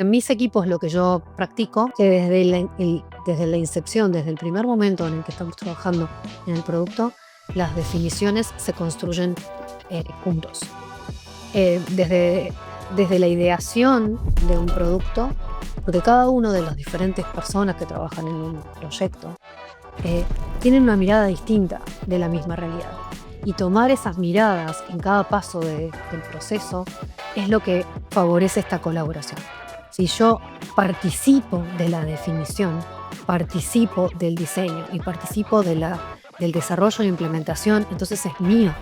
En mis equipos lo que yo practico, que desde la incepción, desde el primer momento en el que estamos trabajando en el producto, las definiciones se construyen juntos. Desde la ideación de un producto, porque cada uno de las diferentes personas que trabajan en un proyecto eh, tienen una mirada distinta de la misma realidad. Y tomar esas miradas en cada paso del proceso es lo que favorece esta colaboración. Si yo participo de la definición, participo del diseño y participo del desarrollo e implementación, entonces es mío.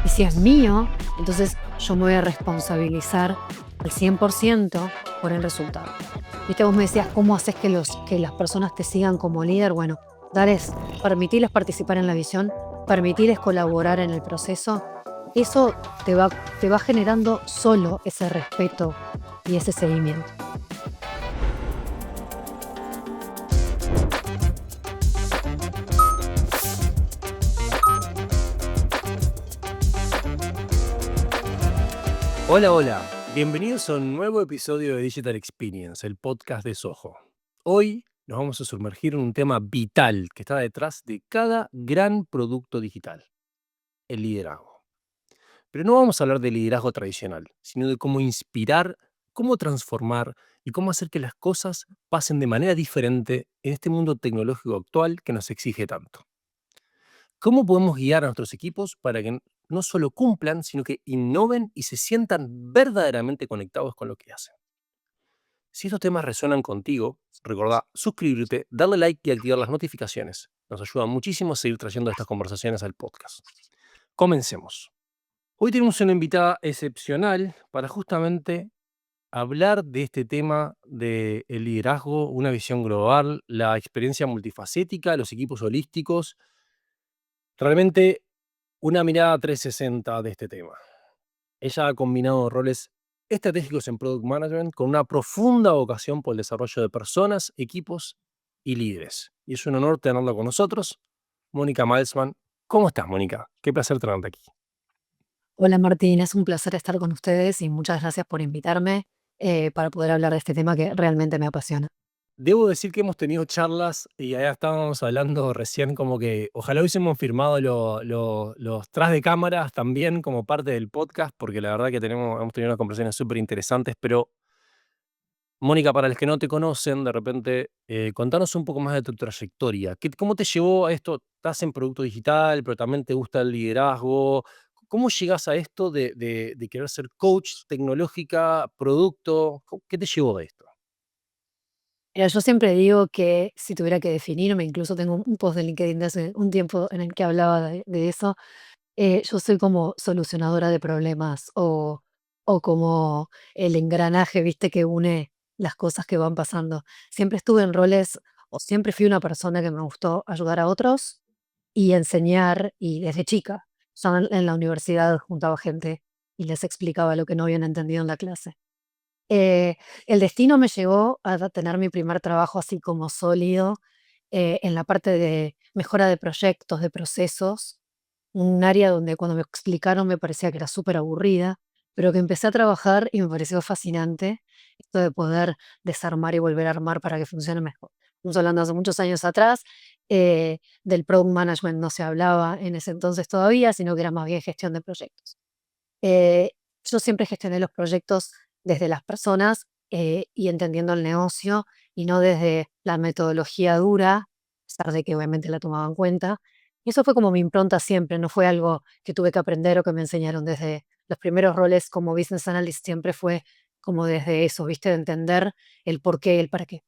Y si es mío, entonces yo me voy a responsabilizar al 100% por el resultado. Viste, vos me decías, ¿cómo haces que las personas te sigan como líder? Bueno, permitirles participar en la visión, permitirles colaborar en el proceso. Eso te va generando solo ese respeto y ese seguimiento. Hola, hola. Bienvenidos a un nuevo episodio de Digital Experience, el podcast de Soho. Hoy nos vamos a sumergir en un tema vital que está detrás de cada gran producto digital, el liderazgo. Pero no vamos a hablar de liderazgo tradicional, sino de cómo inspirar, cómo transformar y cómo hacer que las cosas pasen de manera diferente en este mundo tecnológico actual que nos exige tanto. ¿Cómo podemos guiar a nuestros equipos para que no solo cumplan, sino que innoven y se sientan verdaderamente conectados con lo que hacen? Si estos temas resuenan contigo, recordá suscribirte, darle like y activar las notificaciones. Nos ayuda muchísimo a seguir trayendo estas conversaciones al podcast. Comencemos. Hoy tenemos una invitada excepcional para justamente hablar de este tema del liderazgo, una visión global, la experiencia multifacética, los equipos holísticos. Realmente una mirada 360 de este tema. Ella ha combinado roles estratégicos en Product Management con una profunda vocación por el desarrollo de personas, equipos y líderes. Y es un honor tenerla con nosotros, Mónica Malzman. ¿Cómo estás, Mónica? Qué placer tenerte aquí. Hola Martín, es un placer estar con ustedes y muchas gracias por invitarme para poder hablar de este tema que realmente me apasiona. Debo decir que hemos tenido charlas y allá estábamos hablando recién como que ojalá hubiésemos firmado los tras de cámaras también como parte del podcast, porque la verdad que hemos tenido unas conversaciones súper interesantes, pero Mónica, para los que no te conocen, de repente, contanos un poco más de tu trayectoria. ¿Cómo te llevó a esto? Estás en producto digital, pero también te gusta el liderazgo. ¿Cómo llegas a esto de querer ser coach tecnológica, producto? ¿Qué te llevó de esto? Mira, yo siempre digo que si tuviera que definirme, incluso tengo un post de LinkedIn de hace un tiempo en el que hablaba de eso, yo soy como solucionadora de problemas o como el engranaje, viste, que une las cosas que van pasando. Siempre estuve en roles o siempre fui una persona que me gustó ayudar a otros y enseñar, y desde chica, ya en la universidad juntaba gente y les explicaba lo que no habían entendido en la clase. Eh, el destino me llevó a tener mi primer trabajo así como sólido en la parte de mejora de proyectos, de procesos, un área donde cuando me explicaron me parecía que era súper aburrida, pero que empecé a trabajar y me pareció fascinante esto de poder desarmar y volver a armar para que funcione mejor. Estamos hablando hace muchos años atrás, del product management no se hablaba en ese entonces todavía, sino que era más bien gestión de proyectos. Eh, yo siempre gestioné los proyectos desde las personas y entendiendo el negocio y no desde la metodología dura, a pesar de que obviamente la tomaba en cuenta. Y eso fue como mi impronta siempre, no fue algo que tuve que aprender o que me enseñaron desde los primeros roles como business analyst, siempre fue como desde eso, ¿viste? De entender el por qué, el para qué.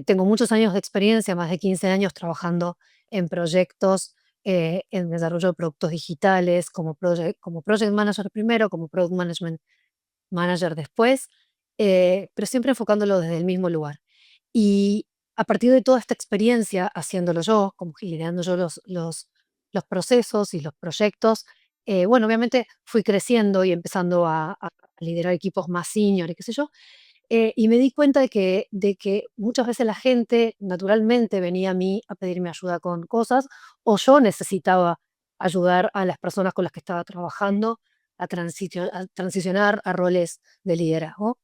Tengo muchos años de experiencia, más de 15 años trabajando en proyectos, en desarrollo de productos digitales, como project manager primero, como product management manager después, pero siempre enfocándolo desde el mismo lugar. Y a partir de toda esta experiencia, haciéndolo yo, como liderando yo los procesos y los proyectos, bueno, obviamente fui creciendo y empezando a liderar equipos más senior y qué sé yo, y me di cuenta de que muchas veces la gente naturalmente venía a mí a pedirme ayuda con cosas, o yo necesitaba ayudar a las personas con las que estaba trabajando a transicionar a roles de liderazgo.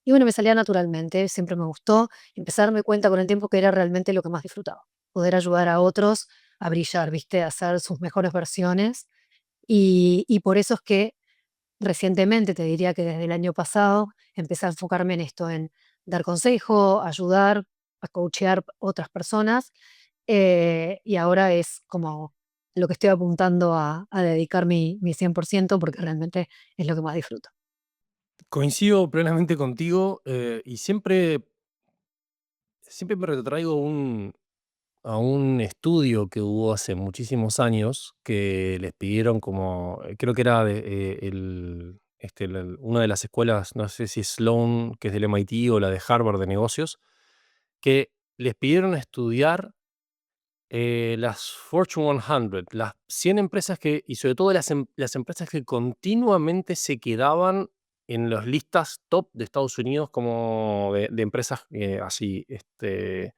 Y bueno, me salía naturalmente, siempre me gustó, empecé a darme cuenta con el tiempo que era realmente lo que más disfrutaba, poder ayudar a otros a brillar, ¿viste? A ser sus mejores versiones. Y por eso es que recientemente, te diría que desde el año pasado, empecé a enfocarme en esto, en dar consejo, ayudar, a coachear otras personas, y ahora es como lo que estoy apuntando a dedicar mi 100% porque realmente es lo que más disfruto. Coincido plenamente contigo, y siempre me retrotraigo a un estudio que hubo hace muchísimos años que les pidieron como, creo que era una de las escuelas, no sé si es Sloan, que es del MIT, o la de Harvard de negocios, que les pidieron estudiar las Fortune 100, las 100 empresas y sobre todo las empresas que continuamente se quedaban en las listas top de Estados Unidos como de empresas así, de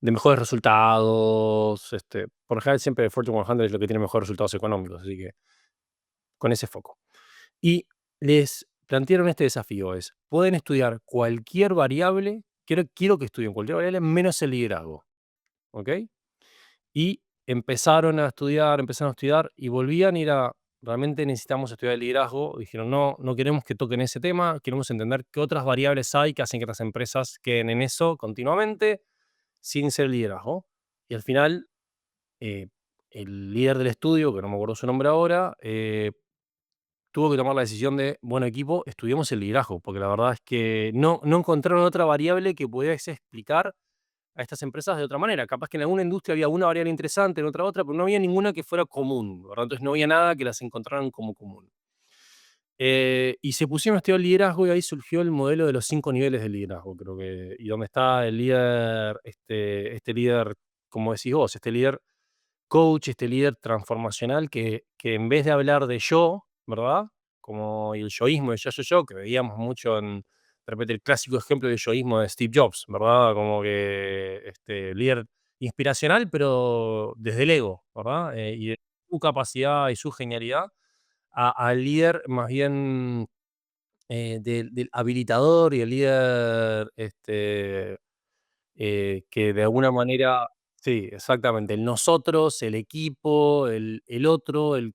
mejores resultados. Por lo general, siempre Fortune 100 es lo que tiene mejores resultados económicos, así que con ese foco. Y les plantearon este desafío: pueden estudiar cualquier variable, quiero que estudien cualquier variable menos el liderazgo, ¿ok? Y empezaron a estudiar y volvían y era, realmente necesitamos estudiar el liderazgo. Dijeron, no, no queremos que toquen ese tema, queremos entender qué otras variables hay que hacen que las empresas queden en eso continuamente sin ser liderazgo. Y al final, eh, el líder del estudio, que no me acuerdo su nombre ahora, tuvo que tomar la decisión de, bueno, equipo, estudiemos el liderazgo, porque la verdad es que no encontraron otra variable que pudiese explicar a estas empresas de otra manera. Capaz que en alguna industria había una variable interesante, en otra, pero no había ninguna que fuera común, ¿verdad? Entonces no había nada que las encontraran como común. Y se pusieron a estudiar liderazgo y ahí surgió el modelo de los 5 niveles de liderazgo, creo que, y donde está el líder, este líder, como decís vos, este líder coach, este líder transformacional que en vez de hablar de yo, ¿verdad? Como el yoísmo de yo, que veíamos mucho de repente el clásico ejemplo del yoísmo de Steve Jobs, ¿verdad? Como que líder inspiracional, pero desde el ego, ¿verdad? Y de su capacidad y su genialidad, al líder más bien del habilitador y el líder que de alguna manera, sí, exactamente, el nosotros, el equipo, el otro, el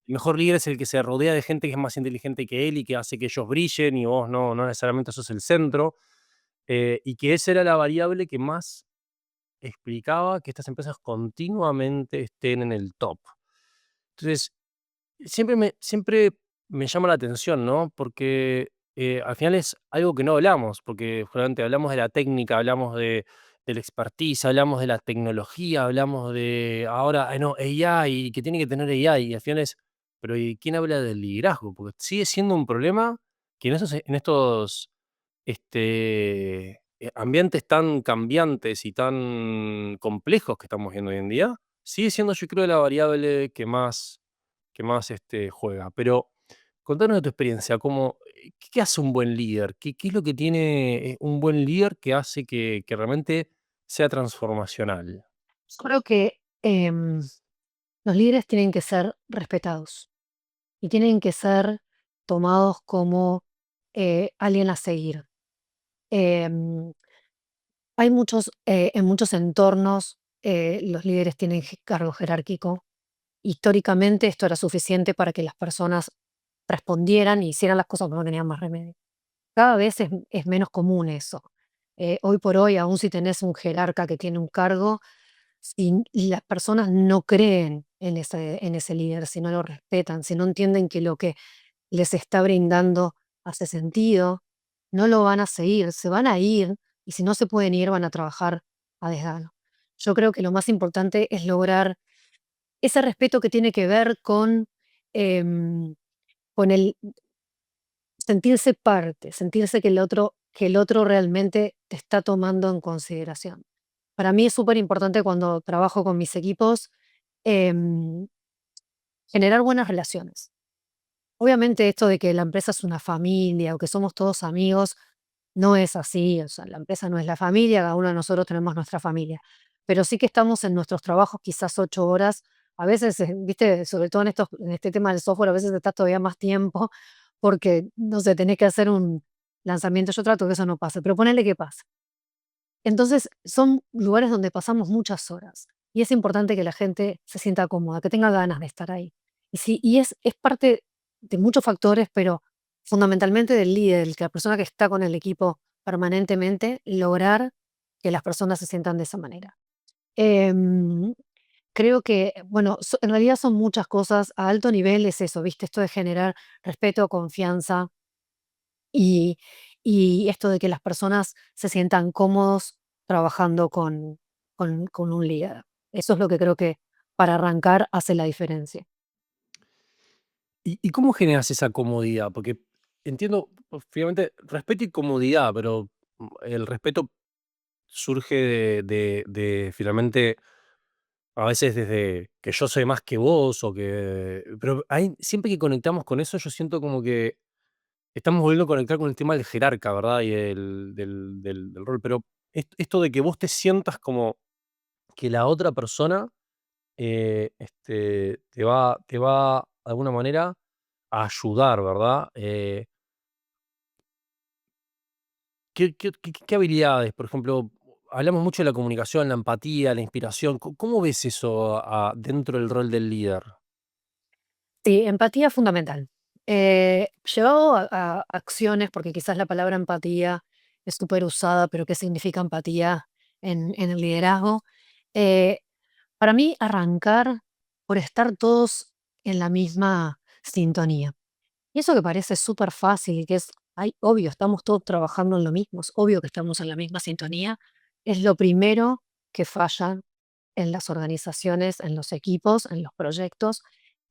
mejor líder es el que se rodea de gente que es más inteligente que él y que hace que ellos brillen y vos no necesariamente sos el centro, y que esa era la variable que más explicaba que estas empresas continuamente estén en el top. Entonces, siempre me llama la atención, ¿no? Porque, al final es algo que no hablamos, porque generalmente hablamos de la técnica, hablamos del expertise, hablamos de la tecnología, hablamos de ahora, no, AI, que tiene que tener AI, y al final pero ¿y quién habla del liderazgo? Porque sigue siendo un problema que en estos ambientes tan cambiantes y tan complejos que estamos viendo hoy en día, sigue siendo, yo creo, la variable que más juega. Pero contanos de tu experiencia, ¿qué hace un buen líder? ¿Qué es lo que tiene un buen líder que hace que realmente sea transformacional? Yo creo que los líderes tienen que ser respetados y tienen que ser tomados como alguien a seguir. Em, Hay muchos, en muchos entornos, los líderes tienen cargo jerárquico. Históricamente esto era suficiente para que las personas respondieran y hicieran las cosas porque no tenían más remedio. Cada vez es menos común eso. Hoy por hoy, aún si tenés un jerarca que tiene un cargo, si las personas no creen en ese líder, si no lo respetan, si no entienden que lo que les está brindando hace sentido, no lo van a seguir, se van a ir y si no se pueden ir, van a trabajar a desgano. Yo creo que lo más importante es lograr ese respeto que tiene que ver em, con el sentirse parte, sentirse que el otro realmente te está tomando en consideración. Para mí es súper importante cuando trabajo con mis equipos em, generar buenas relaciones. Obviamente esto de que la empresa es una familia o que somos todos amigos, no es así, o sea, la empresa no es la familia, cada uno de nosotros tenemos nuestra familia, pero sí que estamos en nuestros trabajos quizás 8 horas, a veces, viste, sobre todo en este tema del software, a veces estás todavía más tiempo porque, no sé, tenés que hacer lanzamiento, yo trato que eso no pase, pero ponele que pase. Entonces, son lugares donde pasamos muchas horas y es importante que la gente se sienta cómoda, que tenga ganas de estar ahí. Y es parte de muchos factores, pero fundamentalmente del líder, que la persona que está con el equipo permanentemente, lograr que las personas se sientan de esa manera. Em, Creo que, bueno, en realidad son muchas cosas. A alto nivel es eso, ¿viste? Esto de generar respeto, confianza y, y esto de que las personas se sientan cómodos trabajando con un líder. Eso es lo que creo que para arrancar hace la diferencia. ¿Y cómo generas esa comodidad? Porque entiendo, pues, finalmente, respeto y comodidad, pero el respeto surge de finalmente, a veces desde que yo sé más que vos o que... Pero siempre que conectamos con eso, yo siento como que estamos volviendo a conectar con el tema del jerarca, ¿verdad? Y del rol. Pero esto de que vos te sientas como que la otra persona te va de alguna manera a ayudar, ¿verdad? ¿Qué habilidades? Por ejemplo, hablamos mucho de la comunicación, la empatía, la inspiración. ¿Cómo ves eso dentro del rol del líder? Sí, empatía fundamental. Llevado a acciones, porque quizás la palabra empatía es súper usada, pero ¿qué significa empatía en el liderazgo? Eh, para mí, arrancar por estar todos en la misma sintonía. Y eso que parece súper fácil, que es, ay, obvio, estamos todos trabajando en lo mismo, es obvio que estamos en la misma sintonía, es lo primero que falla en las organizaciones, en los equipos, en los proyectos,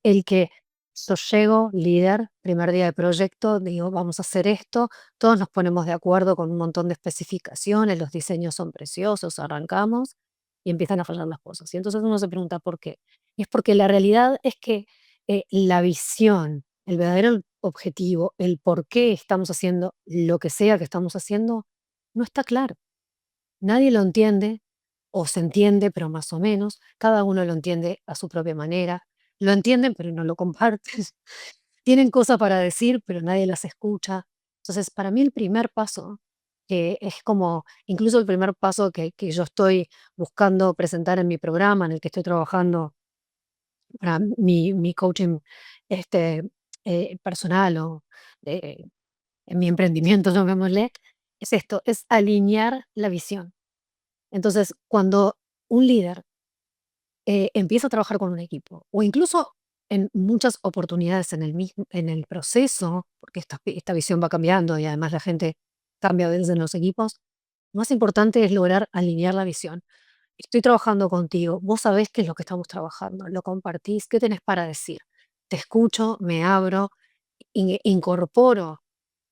el que yo llego, líder, primer día de proyecto, digo, vamos a hacer esto, todos nos ponemos de acuerdo con un montón de especificaciones, los diseños son preciosos, arrancamos y empiezan a fallar las cosas. Y entonces uno se pregunta por qué. Y es porque la realidad es que la visión, el verdadero objetivo, el por qué estamos haciendo lo que sea que estamos haciendo, no está claro. Nadie lo entiende, o se entiende, pero más o menos. Cada uno lo entiende a su propia manera. Lo entienden, pero no lo comparten. Tienen cosas para decir, pero nadie las escucha. Entonces, para mí el primer paso, que es como incluso el primer paso que yo estoy buscando presentar en mi programa, en el que estoy trabajando para mi coaching este, personal o en mi emprendimiento, llamémosle, es esto, es alinear la visión. Entonces, cuando un líder empieza a trabajar con un equipo, o incluso en muchas oportunidades en el proceso, porque esta visión va cambiando y además la gente cambia a veces en los equipos, lo más importante es lograr alinear la visión. Estoy trabajando contigo, vos sabés qué es lo que estamos trabajando, lo compartís, ¿qué tenés para decir? Te escucho, me abro, incorporo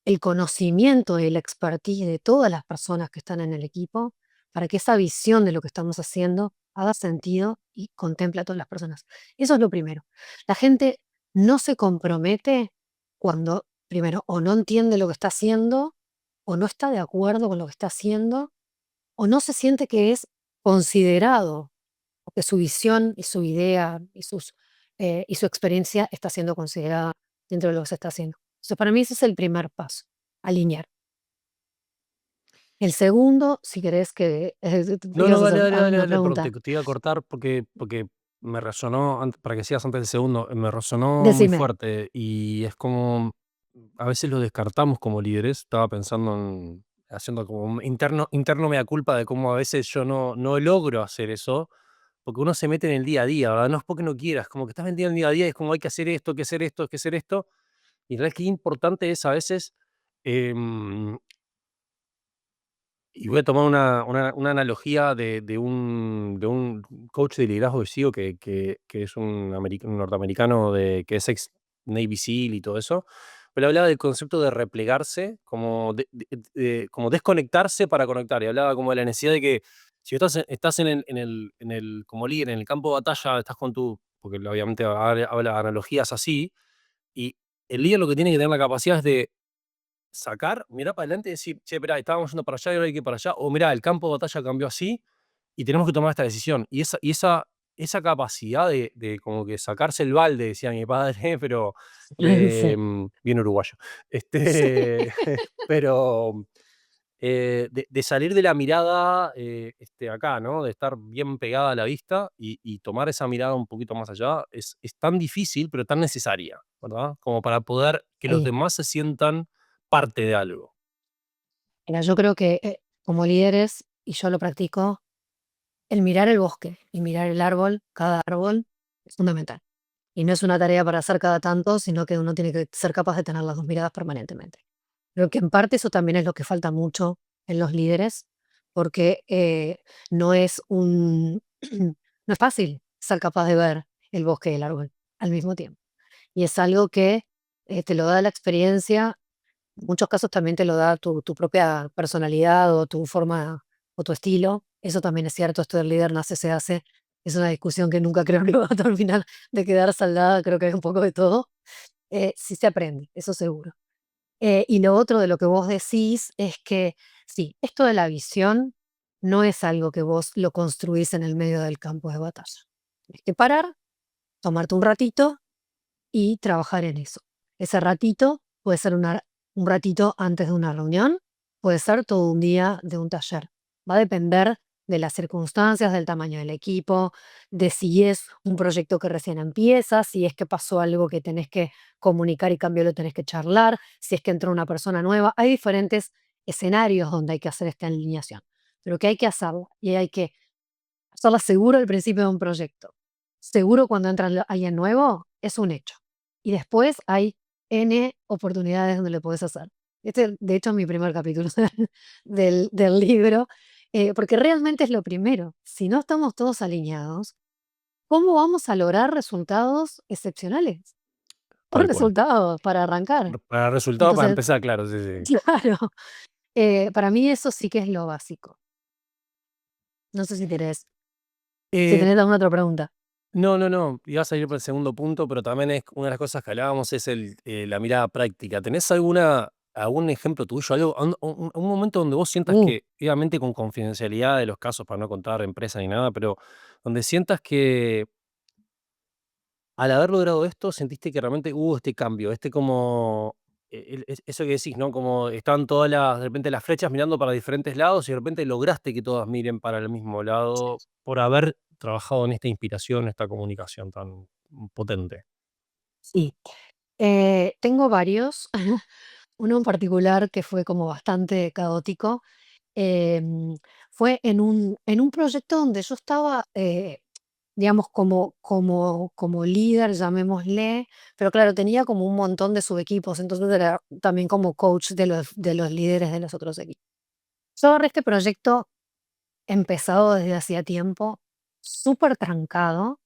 el conocimiento y la expertise de todas las personas que están en el equipo para que esa visión de lo que estamos haciendo haga sentido y contemple a todas las personas. Eso es lo primero. La gente no se compromete cuando, primero, o no entiende lo que está haciendo, o no está de acuerdo con lo que está haciendo, o no se siente que es considerado, o que su visión y su idea y su experiencia está siendo considerada dentro de lo que se está haciendo. Entonces, para mí ese es el primer paso, alinear. El segundo, si querés que No, ibas no, a dale, hacer dale, dale, una dale, perdón, te, pregunta, te iba a cortar porque me resonó, para que sigas antes del segundo, me resonó muy decime. fuerte y es como, a veces lo descartamos como líderes, estaba pensando en, haciendo como un interno mea culpa de cómo a veces yo no logro hacer eso, porque uno se mete en el día a día, ¿verdad? No es porque no quieras, como que estás metido en el día a día y es como hay que hacer esto, hay que hacer esto, hay que hacer esto, y en realidad qué importante es a veces, em, y voy a tomar una analogía de un coach de liderazgo que sigo, que es un norteamericano que es ex Navy SEAL y todo eso, pero hablaba del concepto de replegarse, como desconectarse para conectar, y hablaba como de la necesidad de que si estás como líder en el campo de batalla, estás con porque obviamente habla analogías así, y el líder lo que tiene que tener la capacidad es de sacar, mirar para adelante y decir: "Che, esperá, estábamos yendo para allá y ahora hay que ir para allá", o mirá, el campo de batalla cambió así y tenemos que tomar esta decisión. Y esa esa capacidad de como que sacarse el balde, decía mi padre, pero Sí. bien uruguayo. Sí. Este, pero de salir de la mirada acá, ¿no? De estar bien pegada a la vista y tomar esa mirada un poquito más allá es tan difícil, pero tan necesaria, ¿verdad? Como para poder que los Sí. demás se sientan parte de algo. Mira, yo creo que, como líderes, y yo lo practico, el mirar el bosque y mirar el árbol, cada árbol, es fundamental. Y no es una tarea para hacer cada tanto, sino que uno tiene que ser capaz de tener las 2 miradas permanentemente. Creo que en parte eso también es lo que falta mucho en los líderes, porque, no es un no es fácil ser capaz de ver el bosque y el árbol al mismo tiempo. Y es algo que, te lo da la experiencia, en muchos casos también te lo da tu propia personalidad o tu forma o tu estilo. Eso también es cierto, esto del líder nace, se hace. Es una discusión que nunca creo que va a terminar de quedar saldada, creo que hay un poco de todo. Sí se aprende, eso seguro. Y lo otro de lo que vos decís es que sí, esto de la visión no es algo que vos lo construís en el medio del campo de batalla. Tienes que parar, tomarte un ratito y trabajar en eso. Ese ratito puede ser un ratito antes de una reunión, puede ser todo un día de un taller. Va a depender de las circunstancias, del tamaño del equipo, de si es un proyecto que recién empieza, si es que pasó algo que tenés que comunicar y cambio lo tenés que charlar, si es que entró una persona nueva. Hay diferentes escenarios donde hay que hacer esta alineación, pero que hay que hacerlo y hay que hacerla seguro al principio de un proyecto. Seguro cuando entra alguien nuevo, es un hecho. Y después hay N oportunidades donde lo puedes hacer. Este, de hecho, es mi primer capítulo del libro, porque realmente es lo primero. Si no estamos todos alineados, ¿cómo vamos a lograr resultados excepcionales? O Tal cual. resultados para arrancar. Para resultados, para Entonces, empezar, claro, sí, sí. claro, para mí eso sí que es lo básico. No sé si Eh, tenés alguna otra pregunta. no, no, no, ibas a ir por el segundo punto, pero también es una de las cosas que hablábamos es la mirada práctica. ¿Tenés algún ejemplo tuyo, algo, un momento donde vos sientas Uh, que, obviamente con confidencialidad de los casos, para no contar empresa ni nada, pero donde sientas que al haber logrado esto, sentiste que realmente hubo este cambio, este como, eso que decís, ¿no? Como estaban todas de repente las flechas mirando para diferentes lados y de repente lograste que todas miren para el mismo lado por haber trabajado en esta inspiración, esta comunicación tan potente. sí. Tengo varios. Uno en particular que fue como bastante caótico, em, fue en un proyecto donde yo estaba, digamos, como líder, llamémosle, pero claro, tenía como un montón de subequipos, entonces era también como coach de los líderes de los otros equipos. Yo agarré este proyecto empezado desde hacía tiempo, súper trancado,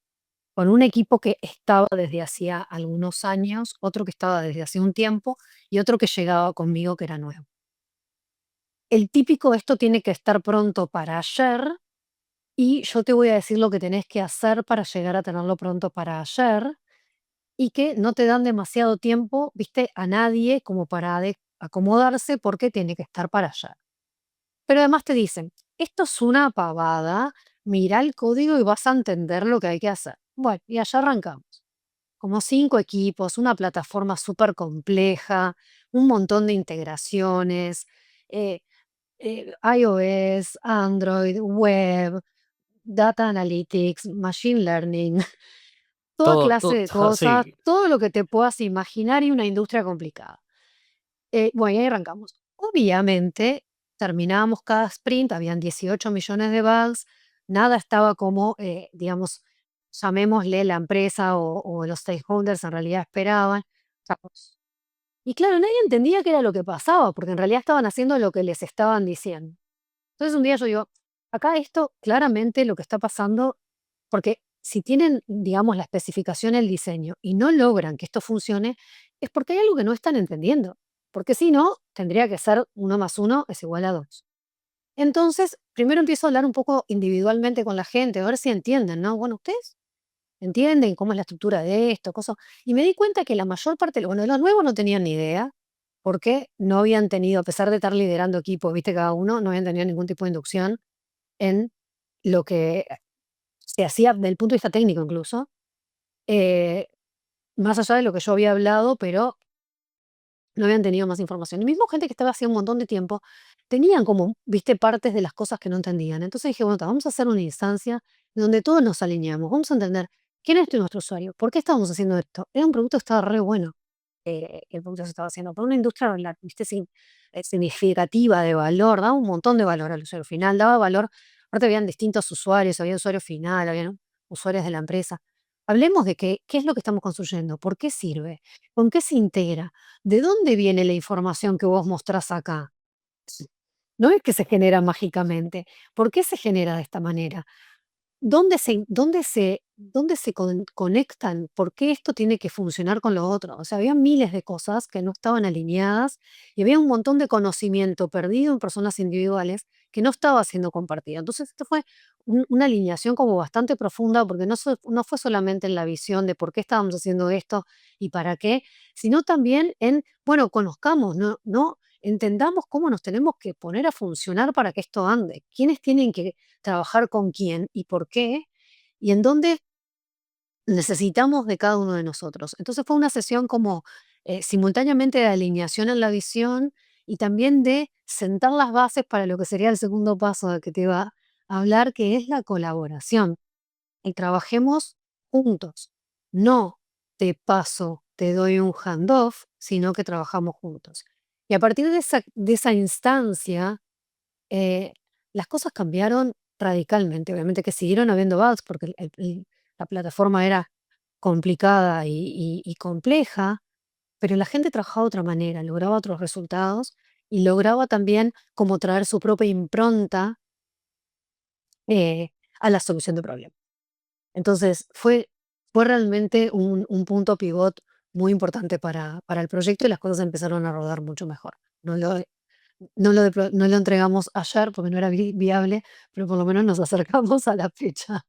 con un equipo que estaba desde hacía algunos años, otro que estaba desde hace un tiempo y otro que llegaba conmigo que era nuevo. El típico esto tiene que estar pronto para ayer y yo te voy a decir lo que tenés que hacer para llegar a tenerlo pronto para ayer y que no te dan demasiado tiempo, viste, a nadie como para acomodarse porque tiene que estar para ayer. Pero además te dicen, esto es una pavada, mira el código y vas a entender lo que hay que hacer. Bueno, y allá arrancamos. Como 5 equipos, una plataforma súper compleja, un montón de integraciones, eh, iOS, Android, web, data analytics, machine learning, toda Todo, clase todo, de cosas, sí, todo lo que te puedas imaginar y una industria complicada. Bueno, y ahí arrancamos. Obviamente, terminábamos cada sprint, habían 18 millones de bugs, nada estaba como, digamos, llamémosle la empresa o los stakeholders en realidad esperaban. Caos. Y claro, nadie entendía qué era lo que pasaba, porque en realidad estaban haciendo lo que les estaban diciendo. Entonces un día yo digo, acá esto claramente lo que está pasando, porque si tienen, digamos, la especificación, el diseño y no logran que esto funcione, es porque hay algo que no están entendiendo. Porque si no, tendría que ser 1 más 1 es igual a 2. Entonces, primero empiezo a hablar un poco individualmente con la gente, a ver si entienden, ¿no? Bueno, ustedes entienden cómo es la estructura de esto, cosas. Y me di cuenta que la mayor parte, bueno, de los nuevos no tenían ni idea, porque no habían tenido, a pesar de estar liderando equipos, viste, cada uno, no habían tenido ningún tipo de inducción en lo que se hacía desde el punto de vista técnico incluso, eh, más allá de lo que yo había hablado, pero no habían tenido más información. Y mismo gente que estaba hacía un montón de tiempo, tenían como, viste, partes de las cosas que no entendían. Entonces dije, bueno, vamos a hacer una instancia donde todos nos alineamos, vamos a entender quién es nuestro usuario, por qué estábamos haciendo esto. Era un producto que estaba re bueno, el producto que se estaba haciendo, para una industria, viste, significativa de valor, daba un montón de valor al usuario final, daba valor, aparte habían distintos usuarios, había usuario final, había usuarios de la empresa. Hablemos de qué es lo que estamos construyendo, por qué sirve, con qué se integra. ¿De dónde viene la información que vos mostrás acá? No es que se genera mágicamente. ¿Por qué se genera de esta manera? ¿Dónde se conectan? ¿Por qué esto tiene que funcionar con lo otro? O sea, había miles de cosas que no estaban alineadas y había un montón de conocimiento perdido en personas individuales que no estaba siendo compartido. Entonces, esto fue una alineación como bastante profunda porque no fue solamente en la visión de por qué estábamos haciendo esto y para qué, sino también en, bueno, conozcamos, no entendamos cómo nos tenemos que poner a funcionar para que esto ande, quiénes tienen que trabajar con quién y por qué, y en dónde necesitamos de cada uno de nosotros. Entonces fue una sesión como simultáneamente de alineación en la visión y también de sentar las bases para lo que sería el segundo paso de que te iba a hablar, que es la colaboración. Y trabajemos juntos. No te paso, te doy un handoff, sino que trabajamos juntos. Y a partir de esa instancia, eh, las cosas cambiaron radicalmente. Obviamente que siguieron habiendo bugs porque la plataforma era complicada y compleja, pero la gente trabajaba de otra manera, lograba otros resultados y lograba también como traer su propia impronta eh, a la solución de problemas. Entonces fue realmente un punto pivot muy importante para el proyecto y las cosas empezaron a rodar mucho mejor. No lo entregamos ayer porque no era viable, pero por lo menos nos acercamos a la fecha.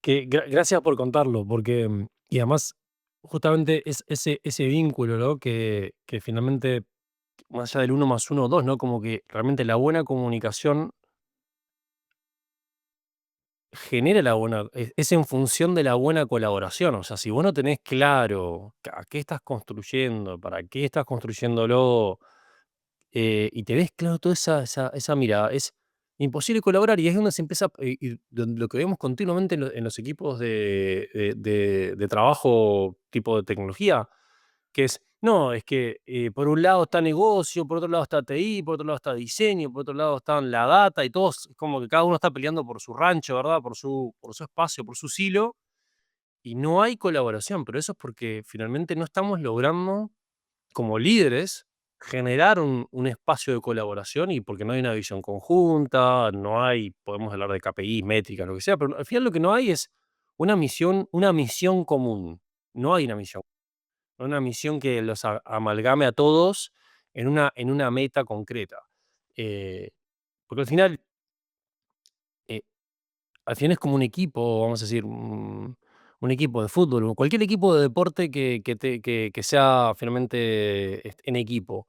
Que gracias por contarlo, porque, y además, justamente es ese vínculo, ¿no? Que finalmente, más allá del uno más uno 2, ¿no? Como que realmente la buena comunicación genera la buena es en función de la buena colaboración. O sea, si vos no tenés claro a qué estás construyendo, para qué estás construyéndolo, y tenés claro toda esa mirada, es imposible colaborar y es donde se empieza, y lo que vemos continuamente en los equipos de trabajo tipo de tecnología, que es, no, es que por un lado está negocio, por otro lado está TI, por otro lado está diseño, por otro lado está la data y todos, es como que cada uno está peleando por su rancho, ¿verdad? Por su espacio, por su silo, y no hay colaboración, pero eso es porque finalmente no estamos logrando como líderes, generar un espacio de colaboración y porque no hay una visión conjunta, no hay, podemos hablar de KPIs, métricas, lo que sea, pero al final lo que no hay es una misión común. No hay una misión que los amalgame a todos en una meta concreta. Eh, porque eh, al final es como un equipo, vamos a decir, un equipo de fútbol o cualquier equipo de deporte que sea finalmente en equipo.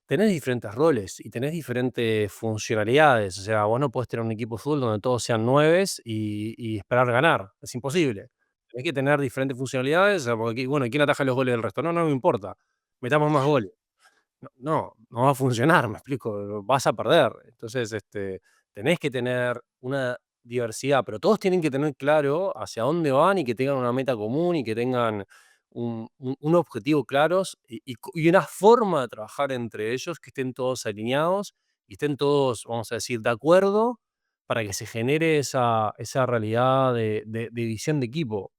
Tenés diferentes roles y tenés diferentes funcionalidades. O sea, vos no podés tener un equipo de fútbol donde todos sean nueves y esperar ganar. Es imposible. Tenés que tener diferentes funcionalidades. O sea, porque, bueno, ¿quién ataja los goles del resto? No, no me importa. Metamos más goles. No va a funcionar, me explico, vas a perder. Entonces, tenés que tener una diversidad, pero todos tienen que tener claro hacia dónde van y que tengan una meta común y que tengan un objetivo claros y una forma de trabajar entre ellos, que estén todos alineados y estén todos, vamos a decir, de acuerdo para que se genere esa realidad de visión de equipo.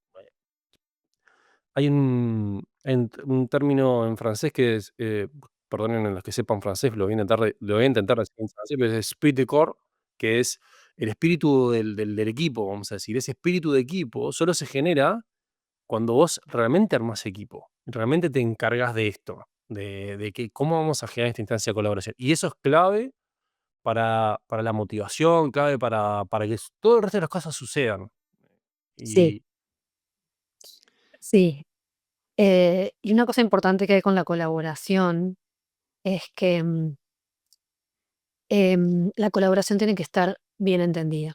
Hay un término en francés que es, perdonen a los que sepan francés, lo voy a intentar decir en francés, pero es esprit de corps, que es el espíritu del equipo, vamos a decir. Ese espíritu de equipo solo se genera cuando vos realmente armás equipo, realmente te encargas de esto, de que cómo vamos a generar esta instancia de colaboración. Y eso es clave para la motivación, clave para que todo el resto de las cosas sucedan. Sí, Y sí. Y una cosa importante que hay con la colaboración es que la colaboración tiene que estar bien entendida.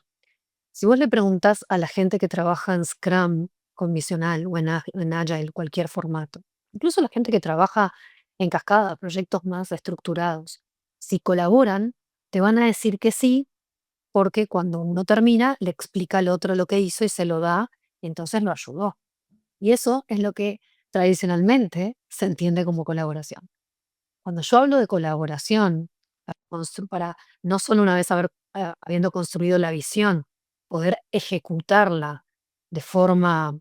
Si vos le preguntás a la gente que trabaja en Scrum convencional o en Agile, cualquier formato, incluso la gente que trabaja en cascada, proyectos más estructurados, si colaboran, te van a decir que sí, porque cuando uno termina, le explica al otro lo que hizo y se lo da, y entonces lo ayudó. Y eso es lo que tradicionalmente se entiende como colaboración. Cuando yo hablo de colaboración, para no solo una vez habiendo construido la visión, poder ejecutarla de forma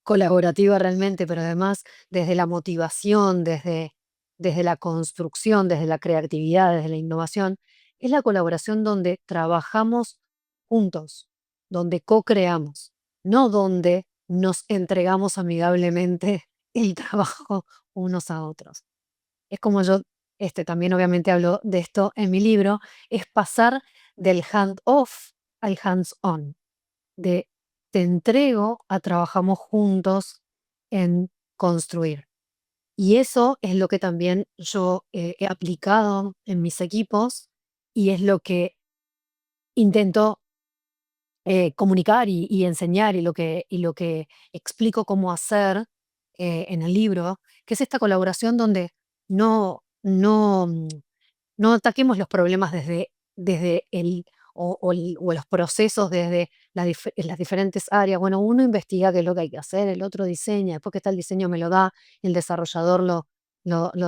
colaborativa realmente, pero además desde la motivación, desde la construcción, desde la creatividad, desde la innovación, es la colaboración donde trabajamos juntos, donde co-creamos, no donde nos entregamos amigablemente el trabajo unos a otros. Es como yo, también obviamente hablo de esto en mi libro, es pasar del hand-off al hands-on, de te entrego a trabajamos juntos en construir. Y eso es lo que también yo he aplicado en mis equipos y es lo que intento comunicar y enseñar y lo que explico cómo hacer en el libro, que es esta colaboración donde no ataquemos los problemas desde o los procesos desde las diferentes áreas. Bueno, uno investiga qué es lo que hay que hacer, el otro diseña, después que está el diseño me lo da, el desarrollador lo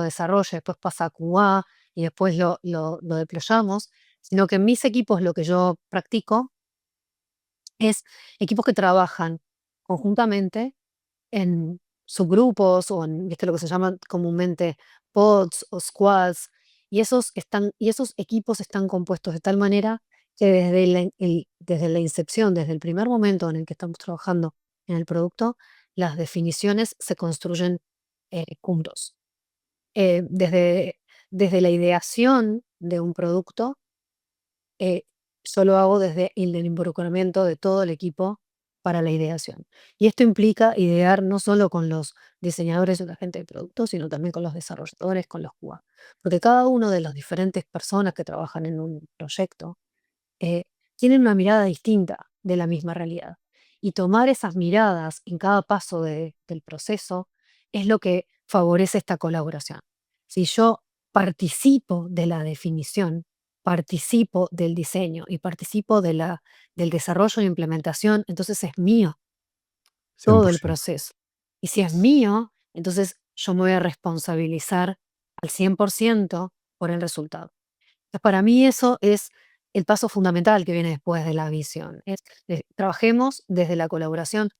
desarrolla, después pasa a QA y después lo deployamos, sino que en mis equipos lo que yo practico es equipos que trabajan conjuntamente en subgrupos o en, ¿viste? Lo que se llaman comúnmente pods o squads, y esos equipos están compuestos de tal manera que desde la incepción, desde el primer momento en el que estamos trabajando en el producto, las definiciones se construyen juntos. Desde la ideación de un producto eh, yo lo hago desde el involucramiento de todo el equipo para la ideación. Y esto implica idear no solo con los diseñadores o la gente de producto, sino también con los desarrolladores, con los QA. Porque cada uno de las diferentes personas que trabajan en un proyecto eh, tienen una mirada distinta de la misma realidad. Y tomar esas miradas en cada paso del proceso es lo que favorece esta colaboración. Si yo participo de la definición, participo del diseño y participo del desarrollo e implementación, entonces es mío todo el 100%. proceso. Y si es mío, entonces yo me voy a responsabilizar al 100% por el resultado. Entonces, para mí eso es el paso fundamental que viene después de la visión. Trabajemos desde la colaboración.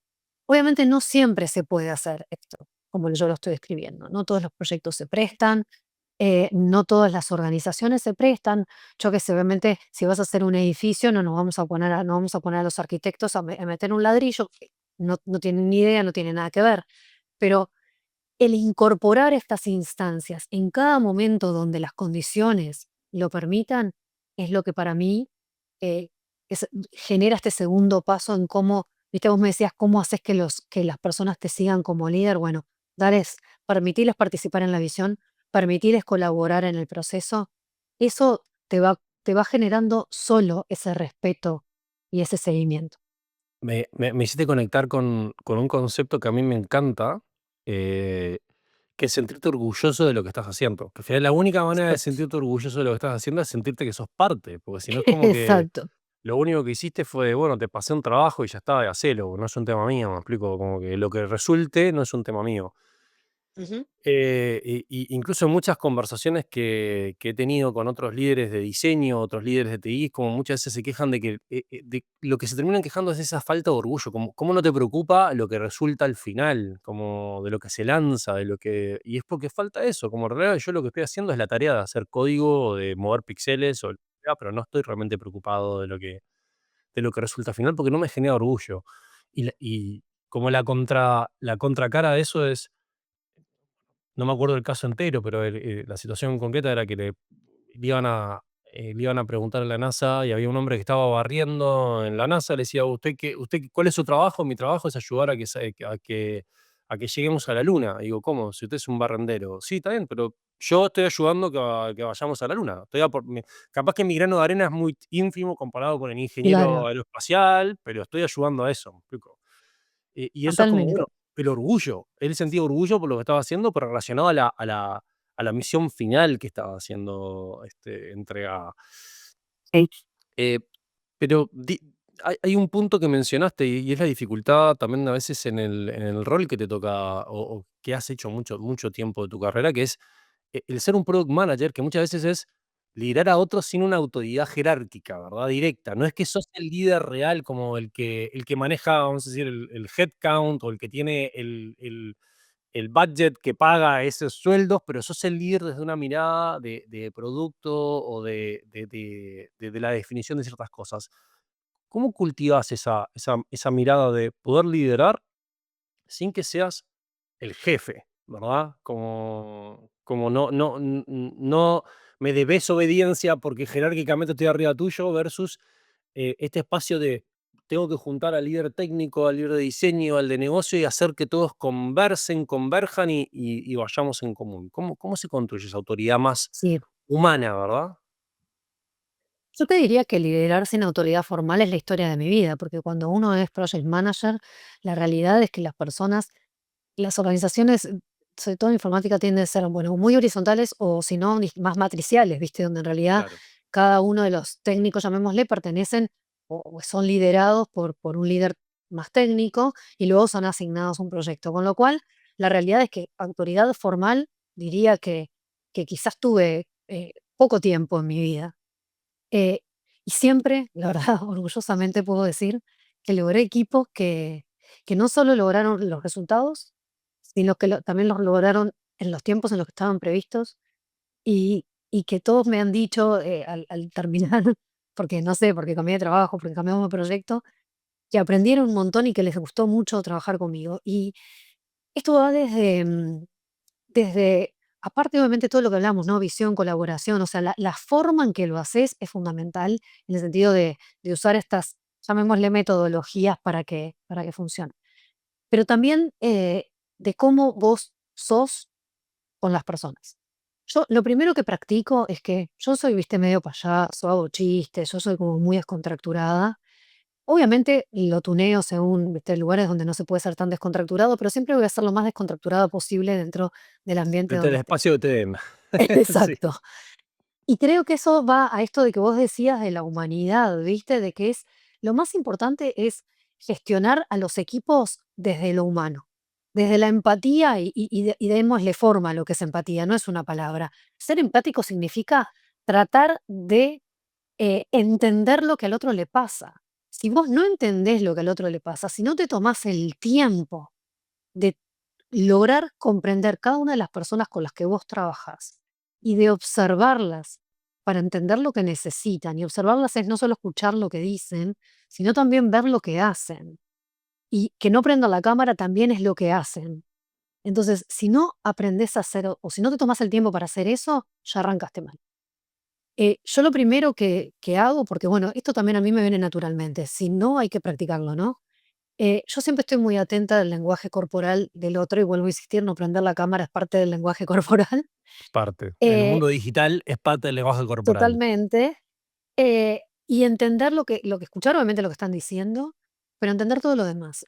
Obviamente no siempre se puede hacer esto, como yo lo estoy describiendo. No todos los proyectos se prestan, no todas las organizaciones se prestan. Yo que sé, obviamente, si vas a hacer un edificio, no vamos a poner a los arquitectos a meter un ladrillo, que no tienen ni idea, no tiene nada que ver. Pero el incorporar estas instancias en cada momento donde las condiciones lo permitan, es lo que para mí eh, genera este segundo paso en cómo, viste, vos me decías, cómo haces que las personas te sigan como líder. Bueno, permitirles participar en la visión, permitirles colaborar en el proceso, eso te va generando solo ese respeto y ese seguimiento. Me hiciste conectar con un concepto que a mí me encanta, eh, que es sentirte orgulloso de lo que estás haciendo. Que al final la única manera de Exacto. sentirte orgulloso de lo que estás haciendo es sentirte que sos parte, porque si no es como que Exacto. lo único que hiciste fue, bueno, te pasé un trabajo y ya está, y hacelo, no es un tema mío, me explico, como que lo que resulte no es un tema mío. Ujú. Incluso en muchas conversaciones que he tenido con otros líderes de diseño, otros líderes de TI, como muchas veces se quejan de que de lo que se terminan quejando es esa falta de orgullo, como cómo no te preocupa lo que resulta al final, como de lo que se lanza, de lo que... Y es porque falta eso, como en realidad yo lo que estoy haciendo es la tarea de hacer código, o de mover píxeles, o, lo que sea, pero no estoy realmente preocupado de lo que resulta al final porque no me genera orgullo. Y como la contracara de eso es no me acuerdo el caso entero, pero la situación concreta era que le iban a preguntar a la NASA y había un hombre que estaba barriendo en la NASA, le decía: "¿Usted cuál es su trabajo?". "Mi trabajo es ayudar a que a que lleguemos a la luna. Digo, ¿cómo? Si usted es un barrendero. Sí, está bien, pero yo estoy ayudando que vayamos a la luna. Capaz que mi grano de arena es muy ínfimo comparado con el ingeniero Claro, aeroespacial, pero estoy ayudando a eso, ¿me explico? Y eso es como, bueno, totalmente. el orgullo. Él sentía orgullo por lo que estaba haciendo, pero relacionado a la misión final que estaba haciendo, entregada. Sí, Eh, pero hay un punto que mencionaste y es la dificultad también a veces en el rol que te toca o que has hecho mucho, mucho tiempo de tu carrera, que es el ser un product manager, que muchas veces es liderar a otros sin una autoridad jerárquica, ¿verdad? Directa. No es que sos el líder real como el que maneja, vamos a decir, el headcount o el que tiene el budget que paga esos sueldos, pero sos el líder desde una mirada de producto o de la definición de ciertas cosas. ¿Cómo cultivas esa mirada de poder liderar sin que seas el jefe, verdad? Como no me debes obediencia porque jerárquicamente estoy arriba tuyo versus este espacio de tengo que juntar al líder técnico, al líder de diseño, al de negocio y hacer que todos converjan y vayamos en común. ¿Cómo se construye esa autoridad más sí. humana, verdad? Yo te diría que liderar sin autoridad formal es la historia de mi vida, porque cuando uno es project manager, la realidad es que las organizaciones, sobre todo en informática, tienden a ser, bueno, muy horizontales o si no, más matriciales, ¿viste? Donde en realidad Claro. cada uno de los técnicos, llamémosle, pertenecen o son liderados por un líder más técnico y luego son asignados a un proyecto. Con lo cual, la realidad es que autoridad formal diría que quizás tuve poco tiempo en mi vida. Eh, y siempre, la verdad, orgullosamente puedo decir que logré equipos que no solo lograron los resultados, sino que también los lograron en los tiempos en los que estaban previstos y que todos me han dicho al terminar, porque no sé, porque cambié de trabajo, porque cambiamos de proyecto, que aprendieron un montón y que les gustó mucho trabajar conmigo. Y esto va desde, aparte obviamente todo lo que hablamos, ¿no? Visión, colaboración, o sea, la forma en que lo haces es fundamental en el sentido de usar estas, llamémosle metodologías para que funcione. Pero también de cómo vos sos con las personas. Yo lo primero que practico es que yo soy, viste, medio payaso, hago chistes, yo soy como muy descontracturada. Obviamente lo tuneo según, viste, lugares donde no se puede ser tan descontracturado, pero siempre voy a ser lo más descontracturada posible dentro del ambiente Desde el donde esté. espacio que te den. Sí. Exacto. Y creo que eso va a esto de que vos decías de la humanidad, ¿viste? De que es lo más importante es gestionar a los equipos desde lo humano, desde la empatía y démosle forma a lo que es empatía, no es una palabra. Ser empático significa tratar de entender lo que al otro le pasa. Si vos no entendés lo que al otro le pasa, si no te tomás el tiempo de lograr comprender cada una de las personas con las que vos trabajás y de observarlas para entender lo que necesitan. Y observarlas es no solo escuchar lo que dicen, sino también ver lo que hacen. Y que no prendan la cámara también es lo que hacen. Entonces, si no aprendés a hacer o si no te tomas el tiempo para hacer eso, ya arrancaste mal. Yo lo primero que hago, porque bueno, esto también a mí me viene naturalmente, si no hay que practicarlo, ¿no? Yo siempre estoy muy atenta del lenguaje corporal del otro y vuelvo a insistir, no prender la cámara es parte del lenguaje corporal. Parte. En el Eh, mundo digital es parte del lenguaje corporal. totalmente. Y entender lo que escuchar, obviamente lo que están diciendo, pero entender todo lo demás.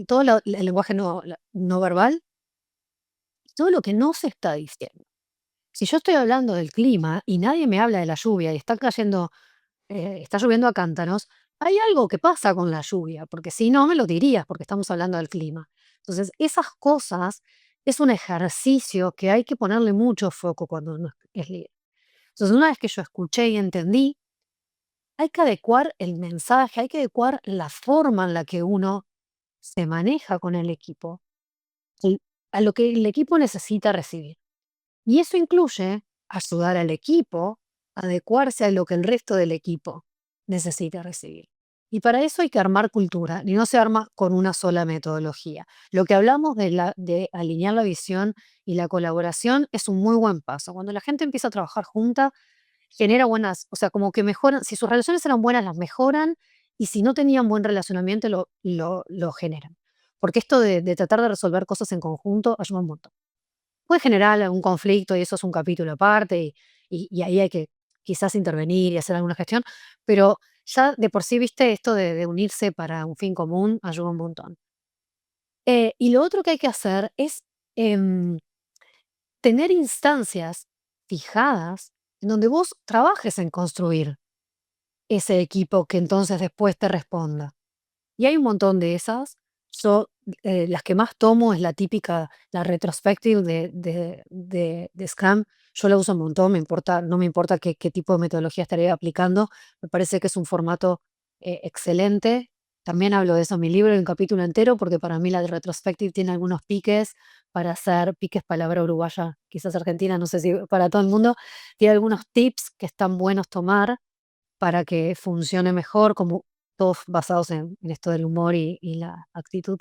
Todo el lenguaje no verbal, todo lo que no se está diciendo. Si yo estoy hablando del clima y nadie me habla de la lluvia y está lloviendo a cántaros, hay algo que pasa con la lluvia, porque si no me lo dirías, porque estamos hablando del clima. Entonces, esas cosas es un ejercicio que hay que ponerle mucho foco cuando uno es líder. Entonces, una vez que yo escuché y entendí, hay que adecuar el mensaje, hay que adecuar la forma en la que uno se maneja con el equipo y a lo que el equipo necesita recibir. Y eso incluye ayudar al equipo a adecuarse a lo que el resto del equipo necesita recibir. Y para eso hay que armar cultura, y no se arma con una sola metodología. Lo que hablamos de alinear la visión y la colaboración es un muy buen paso. Cuando la gente empieza a trabajar junta, genera buenas, o sea, como que mejoran, si sus relaciones eran buenas, las mejoran, y si no tenían buen relacionamiento, lo generan. porque esto de tratar de resolver cosas en conjunto ayuda un montón. Puede generar algún conflicto y eso es un capítulo aparte y ahí hay que quizás intervenir y hacer alguna gestión, pero ya de por sí, viste, esto de unirse para un fin común ayuda un montón. Y lo otro que hay que hacer es em, tener instancias fijadas en donde vos trabajes en construir ese equipo que entonces después te responda. Y hay un montón de esas. Yo, las que más tomo es la típica, la retrospective de Scrum. Yo la uso un montón, no me importa qué tipo de metodología estaré aplicando. Me parece que es un formato excelente. También hablo de eso en mi libro, en un capítulo entero, porque para mí la de retrospective tiene algunos piques para hacer, piques palabra uruguaya, quizás argentina, no sé si para todo el mundo. Tiene algunos tips que están buenos tomar para que funcione mejor, como todos basados en esto del humor y la actitud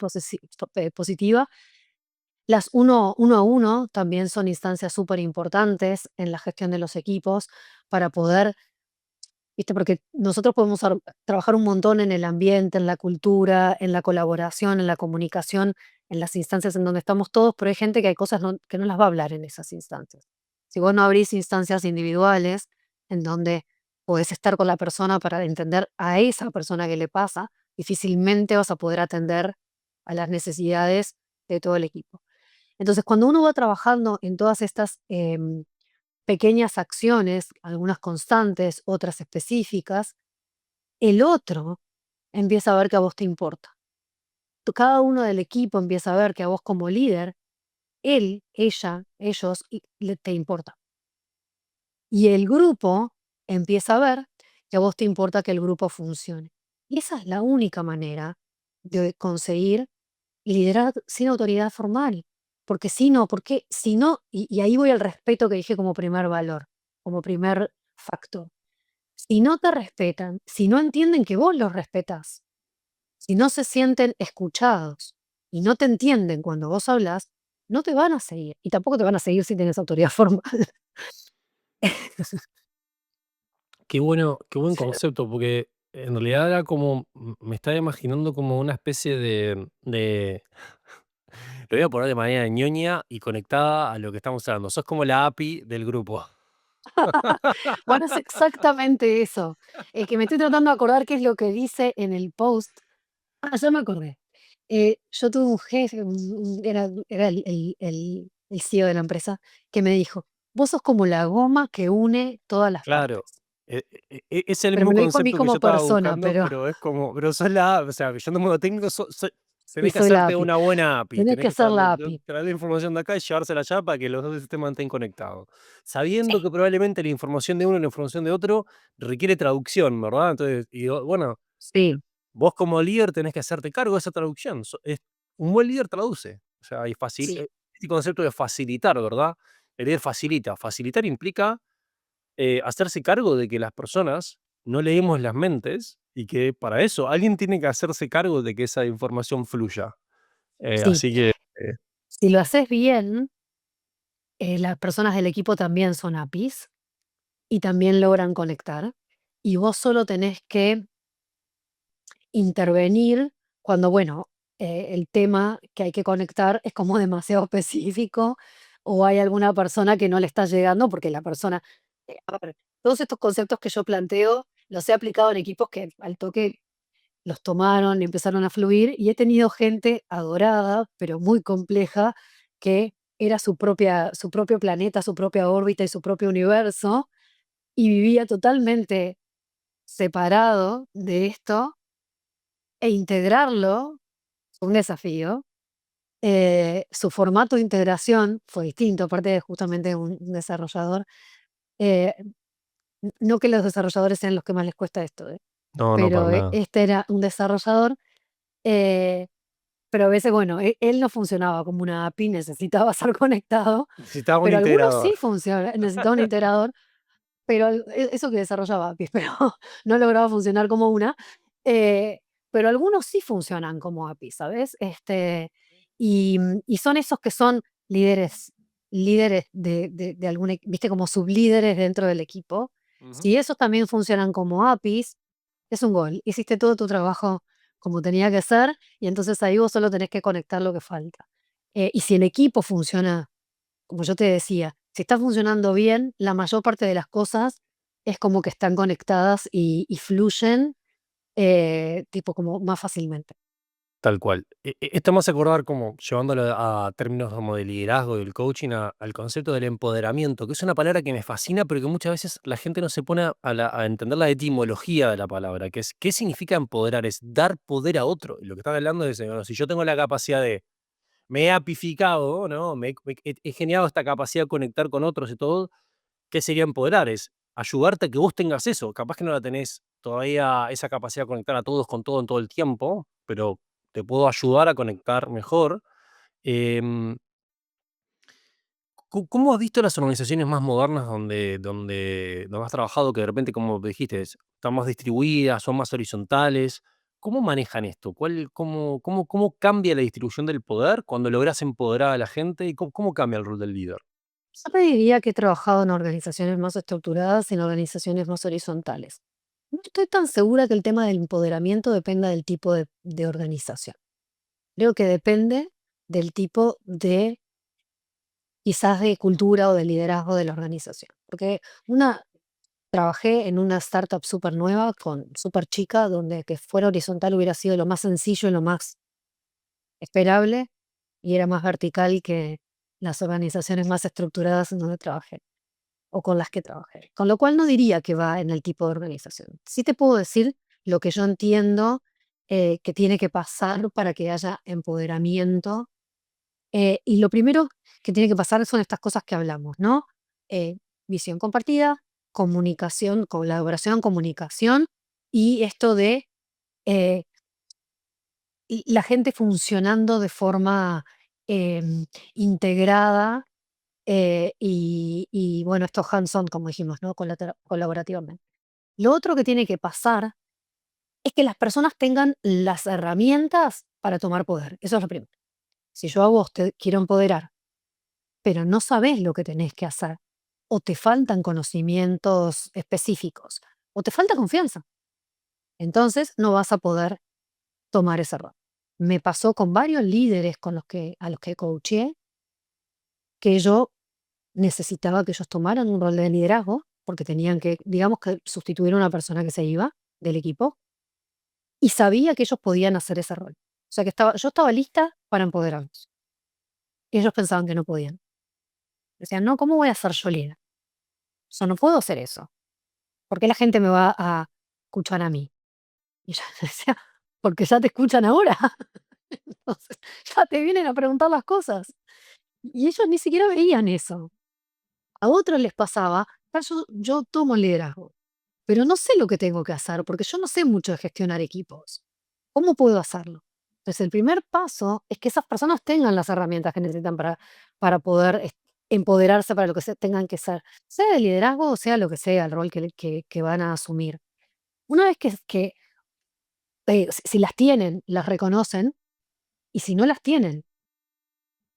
positiva. Las uno a uno también son instancias súper importantes en la gestión de los equipos para poder, ¿viste? Porque nosotros podemos trabajar un montón en el ambiente, en la cultura, en la colaboración, en la comunicación, en las instancias en donde estamos todos, pero hay gente que hay cosas que no las va a hablar en esas instancias. Si vos no abrís instancias individuales en donde podés estar con la persona para entender a esa persona que le pasa, difícilmente vas a poder atender a las necesidades de todo el equipo. Entonces, cuando uno va trabajando en todas estas pequeñas acciones, algunas constantes, otras específicas, el otro empieza a ver que a vos te importa. Cada uno del equipo empieza a ver que a vos como líder, él, ella, ellos, te importa. Y el grupo empieza a ver que a vos te importa que el grupo funcione. Y esa es la única manera de conseguir liderar sin autoridad formal. Porque si no, y ahí voy al respeto que dije como primer valor, como primer factor. Si no te respetan, si no entienden que vos los respetas, si no se sienten escuchados y no te entienden cuando vos hablas, no te van a seguir. Y tampoco te van a seguir si tienes autoridad formal. Qué buen concepto, porque en realidad era como, me estaba imaginando como una especie lo voy a poner de manera ñoña y conectada a lo que estamos hablando. Sos como la API del grupo. Bueno, es exactamente eso. Que me estoy tratando de acordar qué es lo que dice en el post. Ah, ya me acordé. Yo tuve un jefe, era el CEO de la empresa, que me dijo: "Vos sos como la goma que une todas las Claro, partes". es el Pero mismo me lo dijo a mí concepto que yo como estaba persona, buscando, pero pero es como, pero sos la, o sea, yendo en modo técnico, sí, tenés que soy la hacerte API. una buena API, Tenés tenés que que ser la API. traer la información de acá y llevársela allá para que los dos sistemas estén conectados. Sabiendo Sí, que probablemente la información de uno y la información de otro requiere traducción, ¿verdad? Entonces, bueno, sí, vos como líder tenés que hacerte cargo de esa traducción. Un buen líder traduce. O sea, sí, este concepto de facilitar, ¿verdad? El líder facilita. Facilitar implica hacerse cargo de que las personas no leemos las mentes y que para eso alguien tiene que hacerse cargo de que esa información fluya. sí. Así que, Si lo haces bien, las personas del equipo también son APIs y también logran conectar, y vos solo tenés que intervenir cuando, bueno, el tema que hay que conectar es como demasiado específico o hay alguna persona que no le está llegando porque la persona, a ver, todos estos conceptos que yo planteo los he aplicado en equipos que al toque los tomaron y empezaron a fluir y he tenido gente adorada, pero muy compleja, que era su propio planeta, su propia órbita y su propio universo y vivía totalmente separado de esto e integrarlo fue un desafío. Su formato de integración fue distinto, aparte de justamente un desarrollador. eh, no que los desarrolladores sean los que más les cuesta esto, no, no, para pero nada. este era un desarrollador, eh, pero a veces, bueno, él no funcionaba como una API, necesitaba ser conectado, Necesitaba un pero algunos integrador. sí funcionan, necesitaba un integrador. Pero eso que desarrollaba APIs, pero no lograba funcionar como una, eh, pero algunos sí funcionan como APIs, ¿sabes? Y son esos que son líderes de algún ¿viste? Como sublíderes dentro del equipo. Ujú. Si esos también funcionan como APIs, es un gol. Hiciste todo tu trabajo como tenía que ser, y entonces ahí vos solo tenés que conectar lo que falta. Y si el equipo funciona, como yo te decía, si está funcionando bien, la mayor parte de las cosas es como que están conectadas y fluyen, tipo como más fácilmente. Tal cual. Esto me hace acordar como llevándolo a términos como de liderazgo y el coaching al concepto del empoderamiento, que es una palabra que me fascina, pero que muchas veces la gente no se pone a entender la etimología de la palabra, que es qué significa empoderar, es dar poder a otro. Y lo que están hablando es, bueno, si yo tengo la capacidad de, me he apificado, ¿no? He generado esta capacidad de conectar con otros y todo, ¿qué sería empoderar? Es ayudarte a que vos tengas eso. Capaz que no la tenés todavía esa capacidad de conectar a todos con todo en todo el tiempo, pero te puedo ayudar a conectar mejor. Em, ¿Cómo has visto las organizaciones más modernas donde has trabajado que de repente, como dijiste, están más distribuidas, son más horizontales? ¿Cómo manejan esto? ¿Cómo cambia la distribución del poder cuando logras empoderar a la gente? ¿Y cómo cambia el rol del líder? Yo te diría que he trabajado en organizaciones más estructuradas y en organizaciones más horizontales. No estoy tan segura que el tema del empoderamiento dependa del tipo de organización. Creo que depende del tipo de, quizás, de cultura o de liderazgo de la organización. Porque trabajé en una startup súper nueva, súper chica, donde que fuera horizontal hubiera sido lo más sencillo y lo más esperable, y era más vertical que las organizaciones más estructuradas en donde trabajé o con las que trabajé. Con lo cual no diría que va en el tipo de organización. Sí te puedo decir lo que yo entiendo que tiene que pasar para que haya empoderamiento. Y lo primero que tiene que pasar son estas cosas que hablamos, ¿no? Eh, Visión compartida, comunicación, colaboración, comunicación y esto de eh, la gente funcionando de forma em, integrada y, bueno, esto hands-on, como dijimos, ¿no? Colaborativamente. Lo otro que tiene que pasar es que las personas tengan las herramientas para tomar poder. Eso es lo primero. Si yo a vos te quiero empoderar, pero no sabés lo que tenés que hacer, o te faltan conocimientos específicos, o te falta confianza, entonces no vas a poder tomar ese rol. Me pasó con varios líderes a los que coaché, que yo necesitaba que ellos tomaran un rol de liderazgo, porque tenían que, digamos, que sustituir a una persona que se iba del equipo, y sabía que ellos podían hacer ese rol. O sea que yo estaba lista para empoderarlos. Y ellos pensaban que no podían. Decían, no, ¿cómo voy a ser yo líder? Yo no puedo hacer eso. ¿Por qué la gente me va a escuchar a mí? Y yo decía, porque ya te escuchan ahora. Entonces, ya te vienen a preguntar las cosas. Y ellos ni siquiera veían eso. A otros les pasaba, yo tomo liderazgo, pero no sé lo que tengo que hacer, porque yo no sé mucho de gestionar equipos. ¿Cómo puedo hacerlo? Entonces, el primer paso es que esas personas tengan las herramientas que necesitan para poder empoderarse para lo que tengan que ser, sea de liderazgo o sea lo que sea, el rol que van a asumir. Una vez si las tienen, las reconocen, y si no las tienen,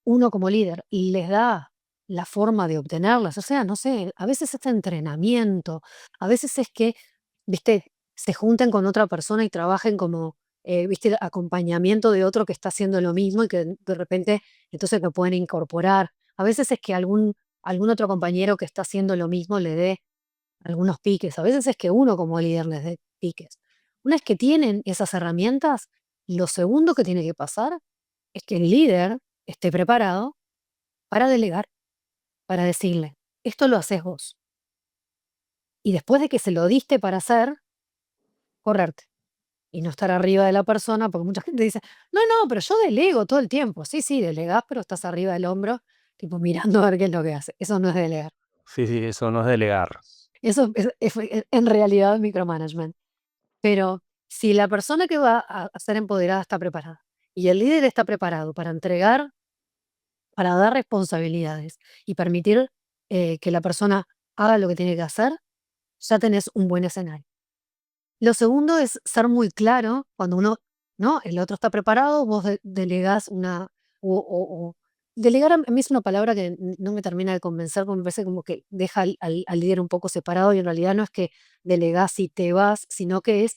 uno como líder les da la forma de obtenerlas, o sea, no sé, a veces es entrenamiento, a veces es que, viste, se junten con otra persona y trabajen como, viste, el acompañamiento de otro que está haciendo lo mismo y que de repente entonces lo pueden incorporar. A veces es que algún otro compañero que está haciendo lo mismo le dé algunos piques, a veces es que uno como líder les dé piques. Una vez que tienen esas herramientas, lo segundo que tiene que pasar es que el líder esté preparado para delegar, para decirle, esto lo haces vos. Y después de que se lo diste para hacer, correrte y no estar arriba de la persona, porque mucha gente dice, no, no, pero yo delego todo el tiempo. Sí, sí, delegás, pero estás arriba del hombro, tipo mirando a ver qué es lo que hace. Eso no es delegar. Sí, sí, eso no es delegar. Eso es en realidad micromanagement. Pero si la persona que va a ser empoderada está preparada y el líder está preparado para entregar, para dar responsabilidades y permitir que la persona haga lo que tiene que hacer, ya tenés un buen escenario. Lo segundo es ser muy claro cuando uno, ¿no? El otro está preparado, vos delegás o delegar a mí es una palabra que no me termina de convencer, porque me parece como que deja al líder un poco separado y en realidad no es que delegás y te vas, sino que es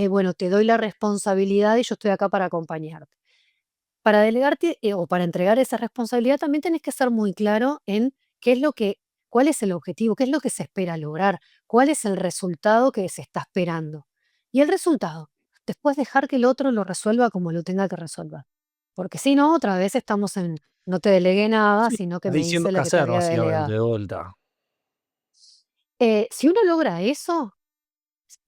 bueno, te doy la responsabilidad y yo estoy acá para acompañarte. Para delegarte, o para entregar esa responsabilidad también tenés que ser muy claro en qué es lo que cuál es el objetivo, qué es lo que se espera lograr, cuál es el resultado que se está esperando. Y el resultado, después dejar que el otro lo resuelva como lo tenga que resolver. Porque si no, otra vez estamos en no te delegué nada, Sí, sino que estás me diciendo hice qué la que te hacer, había básicamente, delegado. de vuelta. Si uno logra eso,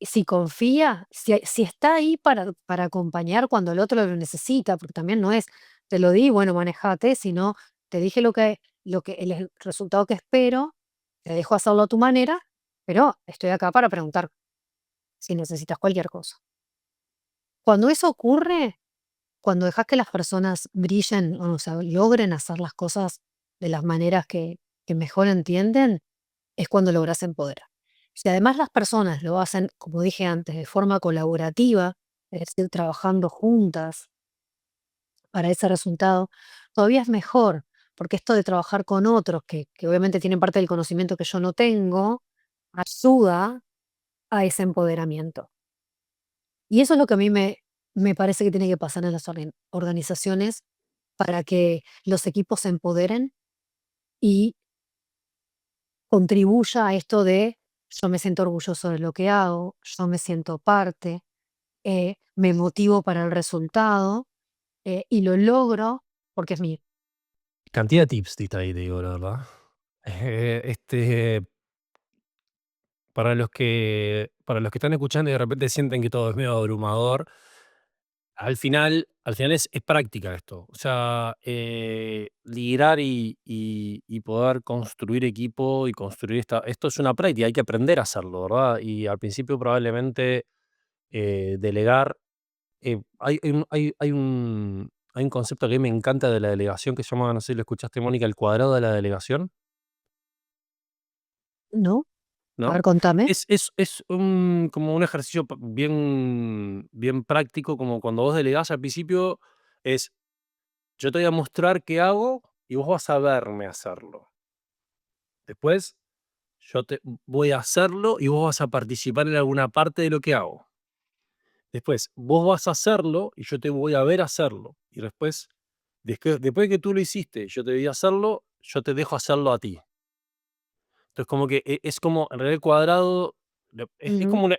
si confía, si está ahí para acompañar cuando el otro lo necesita, porque también no es, te lo di, bueno, manejate, sino te dije el resultado que espero, te dejo hacerlo a tu manera, pero estoy acá para preguntar si necesitas cualquier cosa. Cuando eso ocurre, cuando dejas que las personas brillen, o sea, logren hacer las cosas de las maneras que mejor entienden, es cuando logras empoderar. Si además las personas lo hacen, como dije antes, de forma colaborativa, es decir, trabajando juntas para ese resultado, todavía es mejor, porque esto de trabajar con otros, que obviamente tienen parte del conocimiento que yo no tengo, ayuda a ese empoderamiento. Y eso es lo que a mí me parece que tiene que pasar en las organizaciones para que los equipos se empoderen y contribuya a esto de yo me siento orgulloso de lo que hago, yo me siento parte, me motivo para el resultado, y lo logro porque es mío. Cantidad de tips diste ahí, te digo la verdad. Este, para los que están escuchando y de repente sienten que todo es medio abrumador, al final es práctica esto. O sea, liderar y poder construir equipo y construir esto es una práctica, hay que aprender a hacerlo, ¿verdad? Y al principio probablemente delegar. Hay un concepto que a mí me encanta de la delegación que se llama, no sé si lo escuchaste, Mónica, el cuadrado de la delegación, ¿No? A ¿no? ver, contame. Como un ejercicio bien, bien práctico, como cuando vos delegás al principio, es yo te voy a mostrar qué hago y vos vas a verme hacerlo. Después yo te voy a hacerlo y vos vas a participar en alguna parte de lo que hago. Después vos vas a hacerlo y yo te voy a ver hacerlo. Y después que tú lo hiciste, yo te vi hacerlo, yo te dejo hacerlo a ti. Entonces, como que es como, en realidad, el cuadrado es Ujú. como una.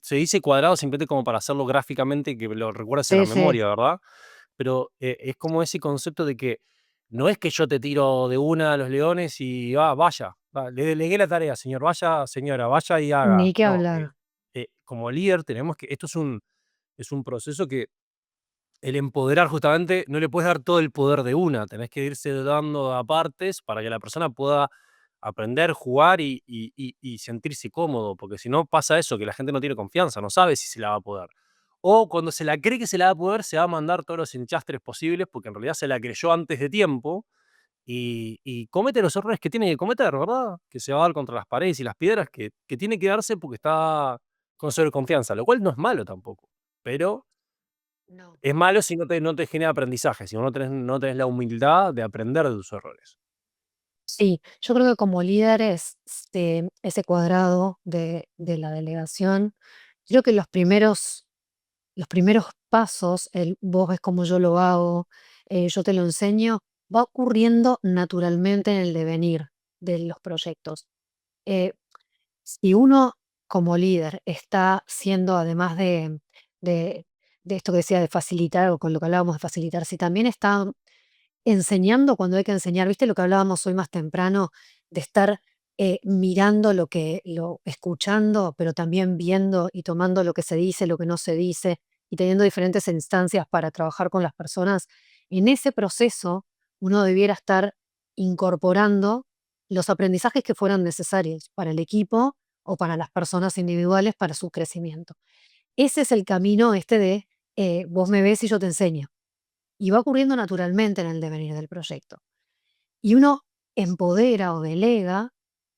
Se dice cuadrado simplemente como para hacerlo gráficamente y que lo recuerdes en la Sí, sí. memoria, ¿verdad? Pero es como ese concepto de que no es que yo te tiro de una a los leones y vaya, le delegué la tarea, señor, vaya, señora, vaya y haga. Ni que No, hablar. como líder tenemos que. Esto es un proceso que el empoderar justamente, no le puedes dar todo el poder de una, tenés que irse dando a partes para que la persona pueda aprender, jugar y sentirse cómodo, porque si no pasa eso, que la gente no tiene confianza, no sabe si se la va a poder. O cuando se la cree que se la va a poder, se va a mandar todos los hinchastres posibles, porque en realidad se la creyó antes de tiempo y comete los errores que tiene que cometer, ¿verdad? Que se va a dar contra las paredes y las piedras que tiene que darse porque está con sobreconfianza, lo cual no es malo tampoco. Pero No. es malo si no te genera aprendizaje, si no tenés la humildad de aprender de tus errores. Sí, yo creo que como líderes, ese cuadrado de la delegación, creo que los primeros pasos, el vos ves cómo yo lo hago, yo te lo enseño, va ocurriendo naturalmente en el devenir de los proyectos. Eh, si uno como líder está siendo, además de, de esto que decía de facilitar, o con lo que hablábamos de facilitar, si también está enseñando cuando hay que enseñar, ¿viste lo que hablábamos hoy más temprano? De estar mirando escuchando, pero también viendo y tomando lo que se dice, lo que no se dice, y teniendo diferentes instancias para trabajar con las personas. En ese proceso, uno debiera estar incorporando los aprendizajes que fueran necesarios para el equipo o para las personas individuales para su crecimiento. Ese es el camino de vos me ves y yo te enseño. Y va ocurriendo naturalmente en el devenir del proyecto. Y uno empodera o delega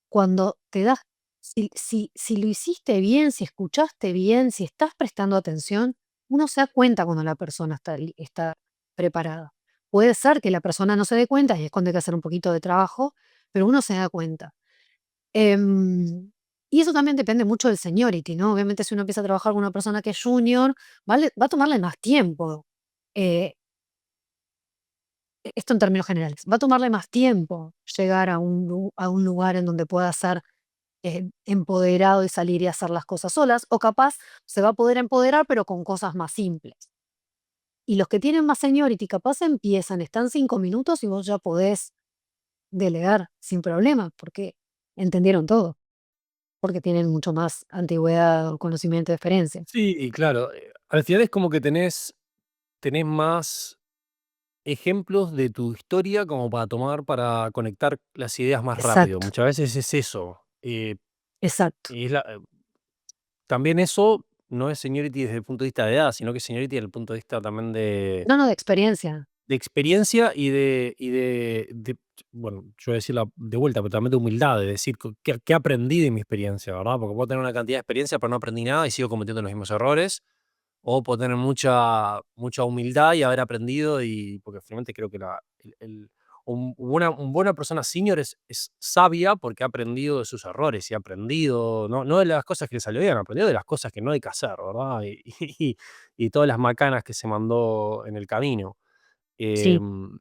cuando te das, si lo hiciste bien, si escuchaste bien, si estás prestando atención, uno se da cuenta cuando la persona está preparada. Puede ser que la persona no se dé cuenta y es cuando hay que hacer un poquito de trabajo, pero uno se da cuenta. Em, Y eso también depende mucho del seniority, ¿no? Obviamente, si uno empieza a trabajar con una persona que es junior, va a tomarle más tiempo. Eh, esto en términos generales, va a tomarle más tiempo llegar a un lugar en donde pueda ser empoderado y salir y hacer las cosas solas, o capaz se va a poder empoderar, pero con cosas más simples. Y los que tienen más seniority, capaz empiezan, están 5 minutos y vos ya podés delegar sin problema, porque entendieron todo, porque tienen mucho más antigüedad, conocimiento, experiencia. Sí, y claro, al final es como que tenés más ejemplos de tu historia como para tomar, para conectar las ideas más rápido. Exacto, Muchas veces es eso. exacto. Y es también eso no es seniority desde el punto de vista de edad, sino que es seniority desde el punto de vista también No, no, de experiencia. de experiencia y de, bueno, yo voy a decirla de vuelta, pero también de humildad, de decir qué aprendí de mi experiencia, ¿verdad? Porque puedo tener una cantidad de experiencia, pero no aprendí nada y sigo cometiendo los mismos errores. O puedo tener mucha humildad y haber aprendido, y porque finalmente creo que una persona senior es sabia porque ha aprendido de sus errores y ha aprendido, no de las cosas que le salió bien, ha aprendido de las cosas que no hay que hacer, ¿verdad? Y todas las macanas que se mandó en el camino. Sí, Em,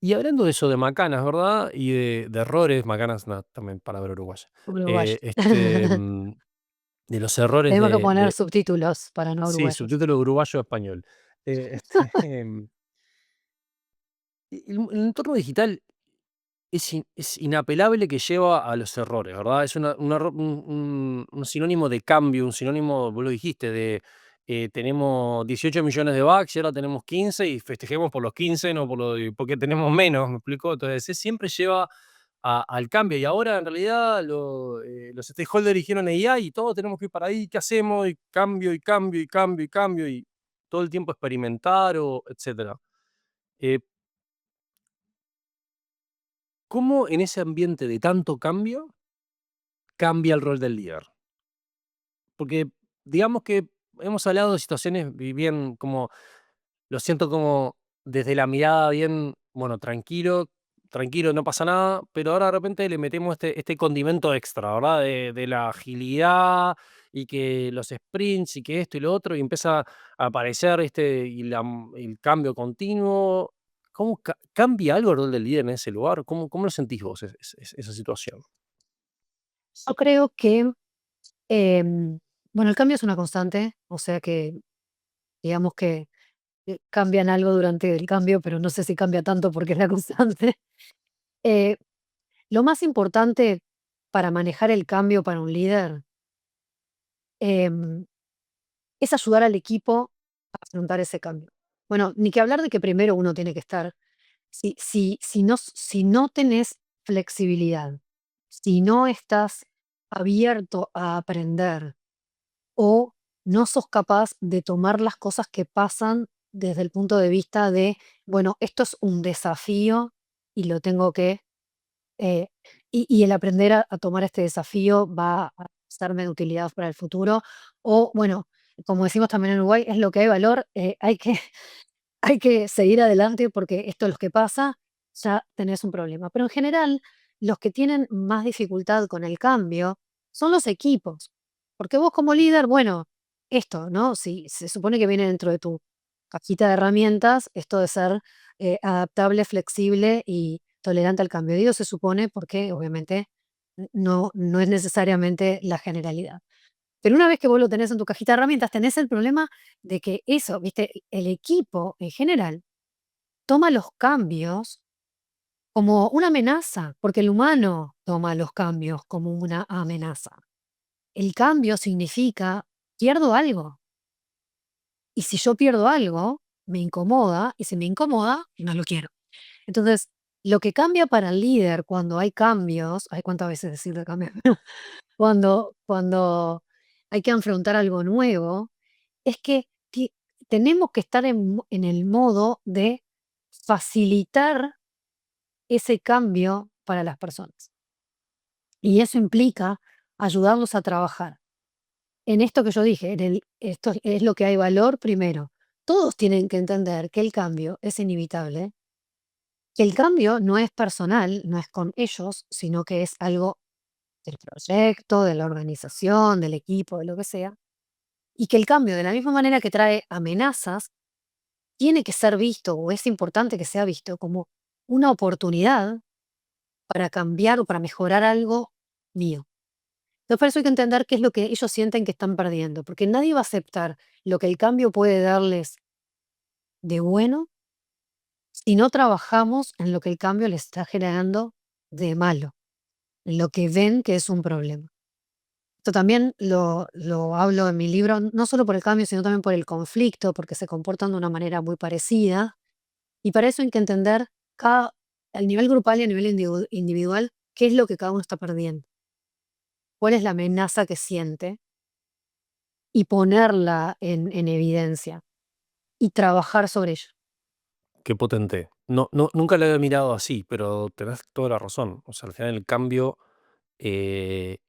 y hablando de eso, de macanas, ¿verdad? Y de errores, macanas, no, también palabra uruguaya. uruguayo. De los errores Tenemos que poner subtítulos para no sí, uruguayos. subtítulo uruguayo a español. Eh, este, em, el entorno digital es inapelable que lleva a los errores, ¿verdad? Es un sinónimo de cambio, un sinónimo, vos lo dijiste, de tenemos 18 millones de bugs y ahora tenemos 15 y festejemos por los 15, no porque tenemos menos, ¿me explico? Entonces, siempre lleva al cambio. Y ahora, en realidad, los stakeholders dijeron AI y todos tenemos que ir para ahí. ¿Qué hacemos? Y cambio, y cambio, y cambio, y cambio, y todo el tiempo experimentar, o etcétera. Eh, ¿Cómo en ese ambiente de tanto cambio cambia el rol del líder? Porque digamos que hemos hablado de situaciones bien como, lo siento como desde la mirada bien, bueno, tranquilo, tranquilo, no pasa nada, pero ahora de repente le metemos este condimento extra, ¿verdad? De la agilidad y que los sprints y que esto y lo otro, y empieza a aparecer el cambio continuo. ¿Cómo cambia algo el rol del líder en ese lugar? ¿Cómo lo sentís vos esa situación? Yo creo que, em, bueno, el cambio es una constante, o sea que digamos que cambian algo durante el cambio, pero no sé si cambia tanto porque es la constante. Eh, lo más importante para manejar el cambio para un líder em, es ayudar al equipo a afrontar ese cambio. Bueno, ni que hablar de que primero uno tiene que estar, si no tenés flexibilidad, si no estás abierto a aprender o no sos capaz de tomar las cosas que pasan desde el punto de vista de, bueno, esto es un desafío y lo tengo que, eh, y el aprender a tomar este desafío va a serme de utilidad para el futuro. O, bueno, como decimos también en Uruguay, es lo que hay valor, hay que, hay que seguir adelante porque esto es lo que pasa, ya tenés un problema. Pero en general, los que tienen más dificultad con el cambio son los equipos, porque vos como líder, bueno, esto, ¿no? Si se supone que viene dentro de tu cajita de herramientas, esto de ser adaptable, flexible y tolerante al cambio. Digo, se supone porque obviamente no es necesariamente la generalidad. Pero una vez que vos lo tenés en tu cajita de herramientas, tenés el problema de que eso, viste, el equipo en general toma los cambios como una amenaza, porque el humano toma los cambios como una amenaza. El cambio significa, pierdo algo. Y si yo pierdo algo, me incomoda, y si me incomoda, no lo quiero. Entonces, lo que cambia para el líder cuando hay cambios, hay cuántas veces decir de cambios, cuando hay que enfrentar algo nuevo, es que tenemos que estar en el modo de facilitar ese cambio para las personas. Y eso implica ayudarlos a trabajar. En esto que yo dije, esto es lo que hay valor primero. Todos tienen que entender que el cambio es inevitable, que el cambio no es personal, no es con ellos, sino que es algo del proyecto, de la organización, del equipo, de lo que sea, y que el cambio, de la misma manera que trae amenazas, tiene que ser visto, o es importante que sea visto como una oportunidad para cambiar o para mejorar algo mío. Entonces, por eso hay que entender qué es lo que ellos sienten que están perdiendo, porque nadie va a aceptar lo que el cambio puede darles de bueno si no trabajamos en lo que el cambio les está generando de malo, en lo que ven que es un problema. Esto también lo hablo en mi libro, no solo por el cambio, sino también por el conflicto, porque se comportan de una manera muy parecida. Y para eso hay que entender cada, al nivel grupal y a nivel individual, qué es lo que cada uno está perdiendo, cuál es la amenaza que siente y ponerla en evidencia y trabajar sobre ello. Qué potente. Nunca lo había mirado así, pero tenés toda la razón. O sea, al final el cambio,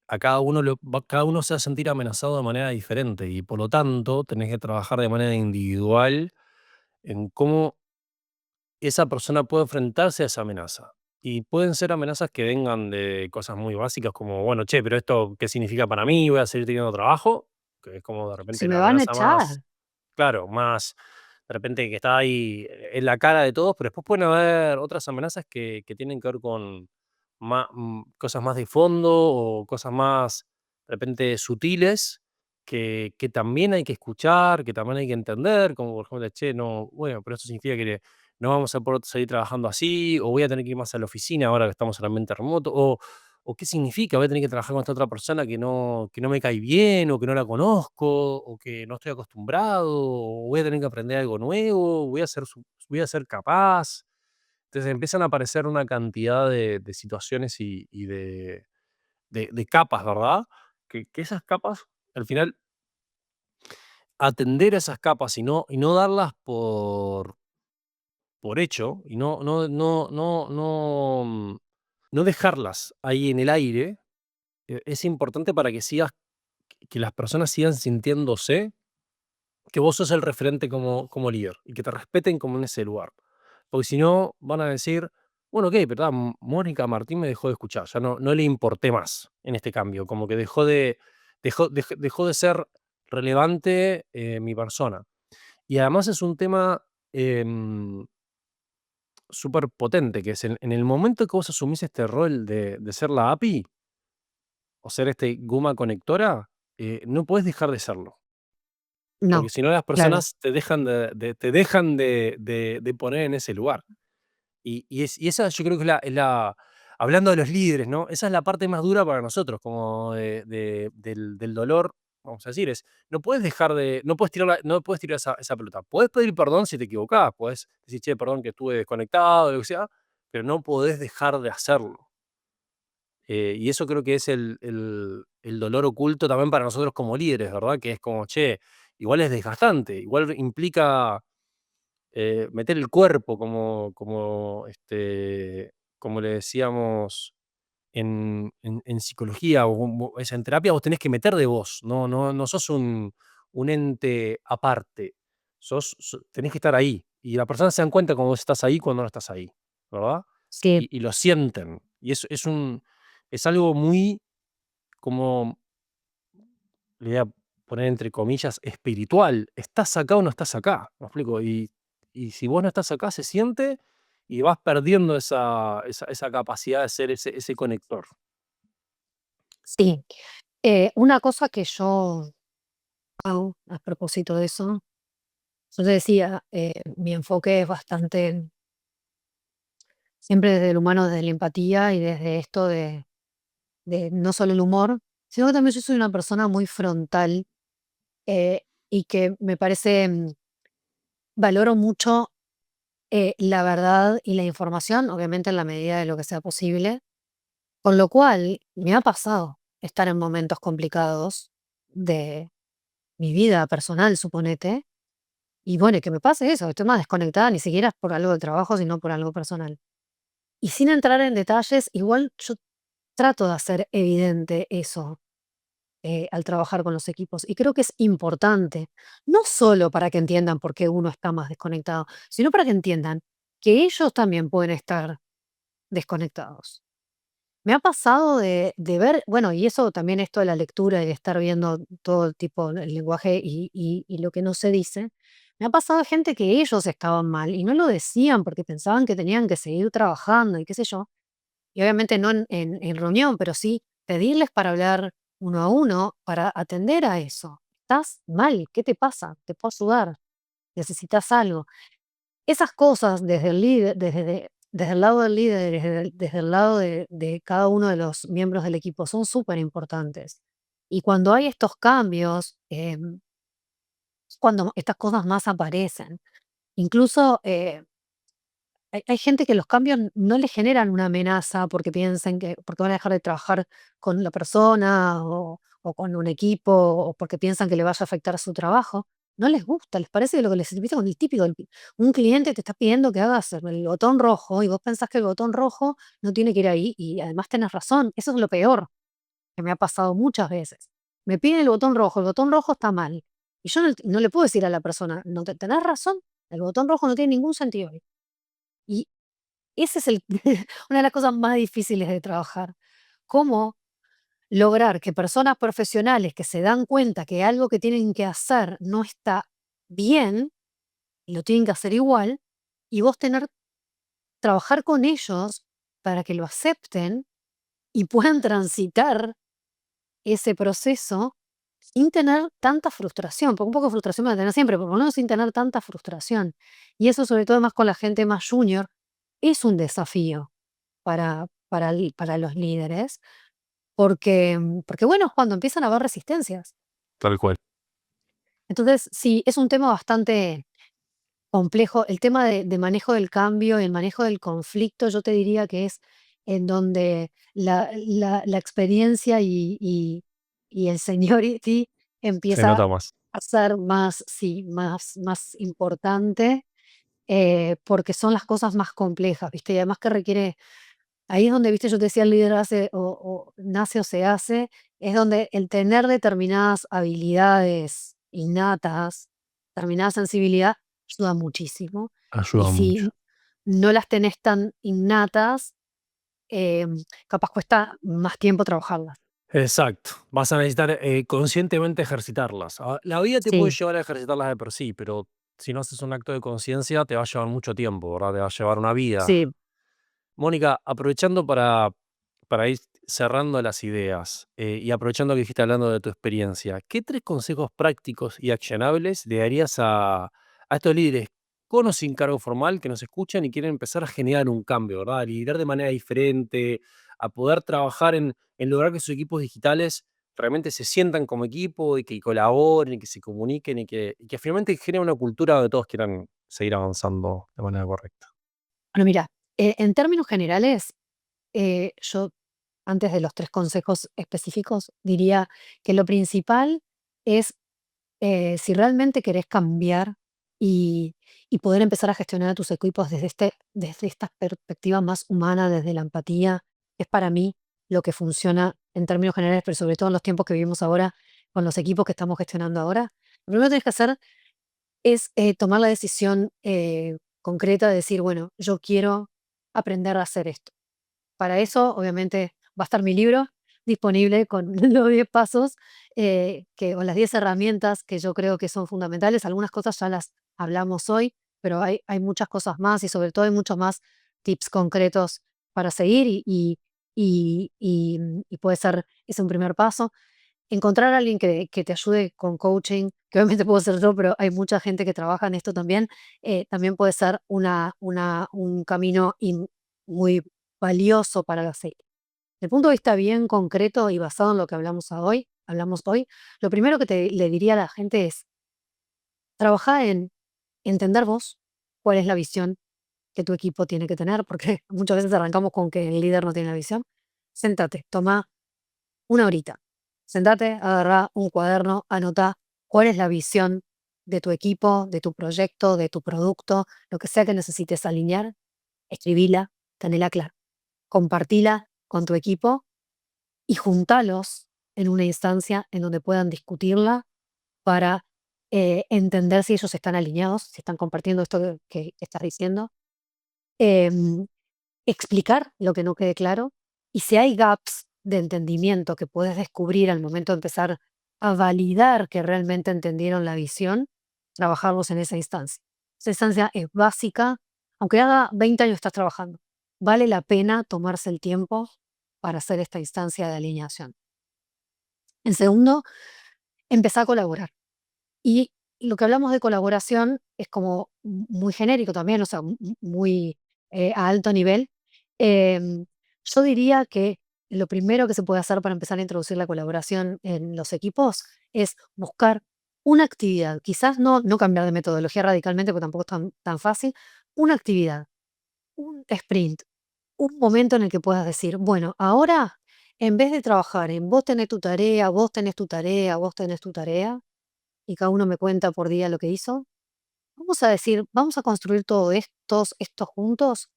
a cada uno cada uno se va a sentir amenazado de manera diferente y por lo tanto tenés que trabajar de manera individual en cómo esa persona puede enfrentarse a esa amenaza. Y pueden ser amenazas que vengan de cosas muy básicas como, bueno, che, pero esto, ¿qué significa para mí? ¿Voy a seguir teniendo trabajo? Que es como de Si repente me la van a amenaza más, echar, claro, más de repente que está ahí en la cara de todos, pero después pueden haber otras amenazas que tienen que ver con cosas más de fondo o cosas más de repente sutiles que también hay que escuchar, que también hay que entender, como por ejemplo, che, no, bueno, pero esto significa que no vamos a poder seguir trabajando así, o voy a tener que ir más a la oficina ahora que estamos en ambiente remoto, o qué significa, voy a tener que trabajar con esta otra persona que no me cae bien, o que no la conozco, o que no estoy acostumbrado, o voy a tener que aprender algo nuevo, voy a ser capaz. Entonces empiezan a aparecer una cantidad de situaciones y de capas, ¿verdad? Que esas capas, al final, atender a esas capas y no darlas por hecho, y no dejarlas ahí en el aire, es importante para que que las personas sigan sintiéndose que vos sos el referente como líder y que te respeten como en ese lugar. Porque si no, van a decir, bueno, ok, pero Mónica Martín me dejó de escuchar, ya no le importé más en este cambio, como que dejó de ser relevante mi persona. Y además es un tema súper potente, que es en el momento que vos asumís este rol de ser la API o ser este guma conectora, no puedes dejar de serlo. Porque no, si no, las claro. personas te dejan de poner en ese lugar. Y esa yo creo que hablando de los líderes, ¿no? Esa es la parte más dura para nosotros, como del dolor, vamos a decir, no puedes no puedes tirar esa pelota. Puedes pedir perdón si te equivocás, puedes decir, che, perdón que estuve desconectado, lo que sea, pero no podés dejar de hacerlo. Y eso creo que es el dolor oculto también para nosotros como líderes, ¿verdad? Que es como, che, igual es desgastante, igual implica meter el cuerpo, como le decíamos en psicología es en terapia, vos tenés que meter de vos, no sos un ente aparte, tenés que estar ahí. Y las personas se dan cuenta cuando vos estás ahí, cuando no estás ahí, ¿verdad? Sí, Y lo sienten. Y es algo muy como, le voy a poner entre comillas, espiritual. ¿Estás acá o no estás acá? ¿Me explico? Y si vos no estás acá, se siente y vas perdiendo esa capacidad de ser ese conector. sí. Una cosa que yo hago a propósito de eso, yo te decía, mi enfoque es bastante siempre desde el humano, desde la empatía y desde esto de no solo el humor, sino que también yo soy una persona muy frontal, y que me parece, valoro mucho la verdad y la información, obviamente en la medida de lo que sea posible, con lo cual me ha pasado estar en momentos complicados de mi vida personal, suponete, y bueno, y que me pase eso, estoy más desconectada, ni siquiera es por algo de trabajo, sino por algo personal. Y sin entrar en detalles, igual yo trato de hacer evidente eso al trabajar con los equipos. Y creo que es importante, no solo para que entiendan por qué uno está más desconectado, sino para que entiendan que ellos también pueden estar desconectados. Me ha pasado de ver, bueno, y eso también, esto de la lectura y de estar viendo todo el tipo, el lenguaje y lo que no se dice, me ha pasado de gente que ellos estaban mal y no lo decían porque pensaban que tenían que seguir trabajando y qué sé yo. Y obviamente no en reunión, pero sí pedirles para hablar uno a uno para atender a eso. ¿Estás mal? ¿Qué te pasa? ¿Te puedo ayudar? ¿Necesitas algo? Esas cosas desde el líder, desde el lado del líder, desde el lado de cada uno de los miembros del equipo son súper importantes. Y cuando hay estos cambios, es cuando estas cosas más aparecen. Incluso hay gente que los cambios no le generan una amenaza porque piensen que porque van a dejar de trabajar con la persona o con un equipo o porque piensan que le vaya a afectar su trabajo. No les gusta, les parece que lo que les viste con el típico, un cliente te está pidiendo que hagas el botón rojo y vos pensás que el botón rojo no tiene que ir ahí y además tenés razón. Eso es lo peor que me ha pasado muchas veces. Me piden el botón rojo está mal. Y yo no le puedo decir a la persona, no tenés razón, el botón rojo no tiene ningún sentido ahí. Y ese es una de las cosas más difíciles de trabajar. Cómo lograr que personas profesionales que se dan cuenta que algo que tienen que hacer no está bien y lo tienen que hacer igual, y vos trabajar con ellos para que lo acepten y puedan transitar ese proceso sin tener tanta frustración, porque un poco de frustración van a tener siempre, pero por lo menos sin tener tanta frustración. Y eso, sobre todo más con la gente más junior, es un desafío para los líderes, porque bueno, es cuando empiezan a haber resistencias. Tal cual. Entonces, sí, es un tema bastante complejo. El tema de manejo del cambio y el manejo del conflicto, yo te diría que es en donde la experiencia y el seniority Se empieza nota más. a ser más, sí, más importante, porque son las cosas más complejas, ¿viste? Y además que requiere. Ahí es donde, viste, yo te decía, el líder hace o nace o se hace, es donde el tener determinadas habilidades innatas, determinada sensibilidad, ayuda muchísimo. Y Ayuda mucho. si no las tenés tan innatas, capaz cuesta más tiempo trabajarlas. Exacto. Vas a necesitar conscientemente ejercitarlas. La vida te puede Sí, llevar a ejercitarlas de por sí, pero si no haces un acto de conciencia, te va a llevar mucho tiempo, ¿verdad? Te va a llevar una vida. sí. Mónica, aprovechando para ir cerrando las ideas y aprovechando que dijiste hablando de tu experiencia, ¿qué tres consejos prácticos y accionables le darías a estos líderes con o sin cargo formal que nos escuchan y quieren empezar a generar un cambio, ¿verdad? A liderar de manera diferente, a poder trabajar en lograr que sus equipos digitales realmente se sientan como equipo y que colaboren y que se comuniquen y que finalmente generen una cultura donde todos quieran seguir avanzando de manera correcta? Bueno, mira, en términos generales, yo, antes de los 3 consejos específicos, diría que lo principal es, si realmente querés cambiar y poder empezar a gestionar a tus equipos desde esta perspectiva más humana, desde la empatía, es para mí lo que funciona en términos generales, pero sobre todo en los tiempos que vivimos ahora, con los equipos que estamos gestionando ahora. Lo primero que tienes que hacer es, tomar la decisión, concreta de decir: "Bueno, yo quiero aprender a hacer esto". Para eso, obviamente, va a estar mi libro disponible con los 10 pasos, o las 10 herramientas que yo creo que son fundamentales. Algunas cosas ya las hablamos hoy, pero hay muchas cosas más y sobre todo hay muchos más tips concretos para seguir y puede ser ese un primer paso. Encontrar a alguien que te ayude con coaching, que obviamente puedo ser yo, pero hay mucha gente que trabaja en esto también, también puede ser un camino muy valioso para la seguir. Desde el punto de vista bien concreto y basado en lo que hablamos hoy, lo primero que le diría a la gente es, trabaja en entender vos cuál es la visión que tu equipo tiene que tener, porque muchas veces arrancamos con que el líder no tiene la visión. Séntate, toma una horita. Sentate, agarrá un cuaderno, anota cuál es la visión de tu equipo, de tu proyecto, de tu producto, lo que sea que necesites alinear, escribila, tenela clara. Compartila con tu equipo y juntalos en una instancia en donde puedan discutirla para entender si ellos están alineados, si están compartiendo esto que estás diciendo. Em, Explicar lo que no quede claro Y si hay gaps de entendimiento que puedes descubrir al momento de empezar a validar que realmente entendieron la visión, trabajarlos en esa instancia. Esa instancia es básica, aunque haga 20 años estás trabajando. Vale la pena tomarse el tiempo para hacer esta instancia de alineación. En segundo, empezar a colaborar. Y lo que hablamos de colaboración es como muy genérico también, o sea, muy a alto nivel. Em, yo diría que lo primero que se puede hacer para empezar a introducir la colaboración en los equipos es buscar una actividad, quizás no cambiar de metodología radicalmente, porque tampoco es tan fácil, una actividad, un sprint, un momento en el que puedas decir, bueno, ahora en vez de trabajar en vos tenés tu tarea, vos tenés tu tarea, vos tenés tu tarea, y cada uno me cuenta por día lo que hizo, vamos a decir, vamos a construir todos esto juntos.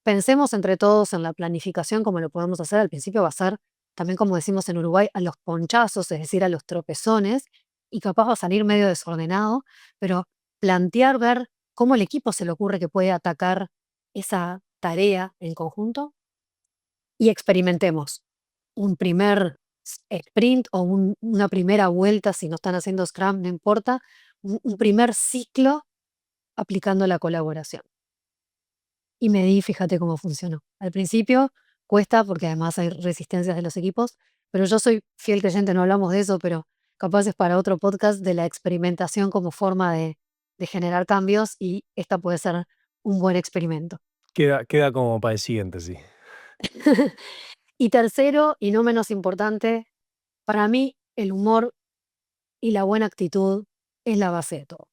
Pensemos entre todos en la planificación como lo podemos hacer. Al principio va a ser, también como decimos en Uruguay, a los ponchazos, es decir, a los tropezones, y capaz va a salir medio desordenado, pero plantear, ver cómo el equipo se le ocurre que puede atacar esa tarea en conjunto y experimentemos un primer sprint o una primera vuelta, si no están haciendo Scrum, no importa, un primer ciclo aplicando la colaboración. Y medí, fíjate cómo funcionó. Al principio cuesta porque además hay resistencias de los equipos, pero yo soy fiel creyente, no hablamos de eso, pero capaz es para otro podcast de la experimentación como forma de generar cambios y esta puede ser un buen experimento. Queda como para el siguiente, sí. Y tercero, y no menos importante, para mí el humor y la buena actitud es la base de todo.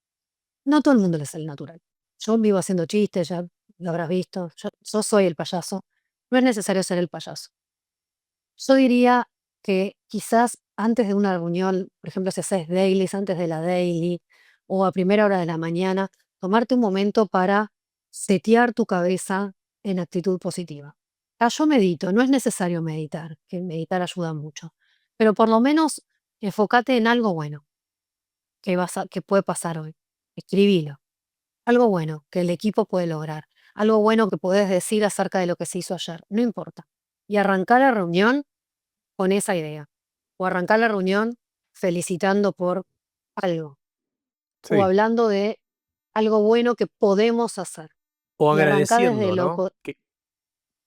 No todo el mundo le sale natural. Yo vivo haciendo chistes, ya lo habrás visto. Yo soy el payaso. No es necesario ser el payaso. Yo diría que quizás antes de una reunión, por ejemplo, si haces dailies, antes de la daily o a primera hora de la mañana, tomarte un momento para setear tu cabeza en actitud positiva. Yo medito, no es necesario meditar, que meditar ayuda mucho, pero por lo menos enfócate en algo bueno que puede pasar hoy. Escribilo. Algo bueno que el equipo puede lograr, algo bueno que podés decir acerca de lo que se hizo ayer, no importa. Y arrancar la reunión con esa idea, o arrancar la reunión felicitando por algo, o Sí. hablando de algo bueno que podemos hacer, O y arrancar desde agradeciendo, ¿no?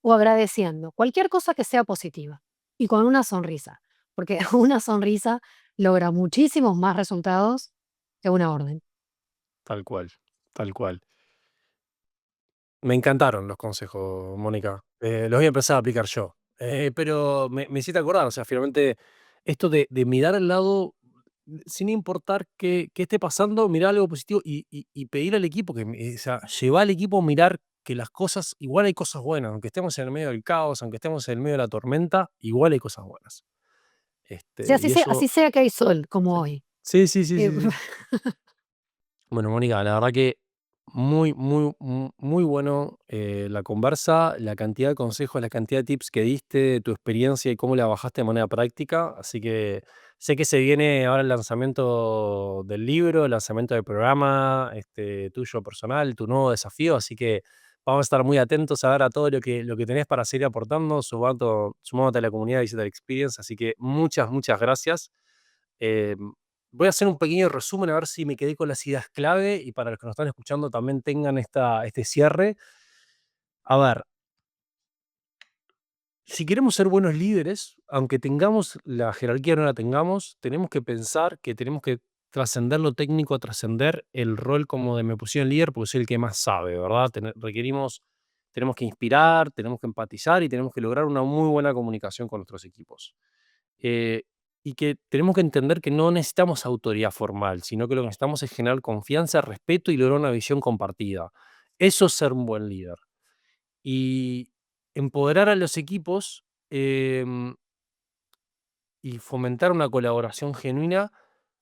o agradeciendo, cualquier cosa que sea positiva, y con una sonrisa, porque una sonrisa logra muchísimos más resultados que una orden. Tal cual, tal cual. Me encantaron los consejos, Mónica. Los voy a empezar a aplicar yo. Pero me hiciste acordar, o sea, finalmente, esto de mirar al lado, sin importar qué esté pasando, mirar algo positivo y pedir al equipo o sea, llevar al equipo a mirar que las cosas, igual hay cosas buenas, aunque estemos en el medio del caos, aunque estemos en el medio de la tormenta, igual hay cosas buenas. Si Y eso, así sea que hay sol, como hoy. sí, sí, sí, Eh, sí, sí. Bueno, Mónica, la verdad que muy bueno la conversa, la cantidad de consejos, la cantidad de tips que diste, tu experiencia y cómo la bajaste de manera práctica. Así que sé que se viene ahora el lanzamiento del libro, el lanzamiento del programa, tuyo personal, tu nuevo desafío. Así que vamos a estar muy atentos a ver a todo lo que tenés para seguir aportando, sumándote a la comunidad de Digital Experience. Así que muchas gracias. Eh, Voy a hacer un pequeño resumen a ver si me quedé con las ideas clave y para los que nos están escuchando también tengan este cierre. A ver, si queremos ser buenos líderes, aunque tengamos la jerarquía, no la tengamos, tenemos que pensar que tenemos que trascender lo técnico, trascender el rol como de me pusieron líder porque soy el que más sabe, ¿verdad? Tenemos que inspirar, tenemos que empatizar y tenemos que lograr una muy buena comunicación con nuestros equipos. Eh, y que tenemos que entender que no necesitamos autoridad formal, sino que lo que necesitamos es generar confianza, respeto y lograr una visión compartida. Eso es ser un buen líder. Y empoderar a los equipos y fomentar una colaboración genuina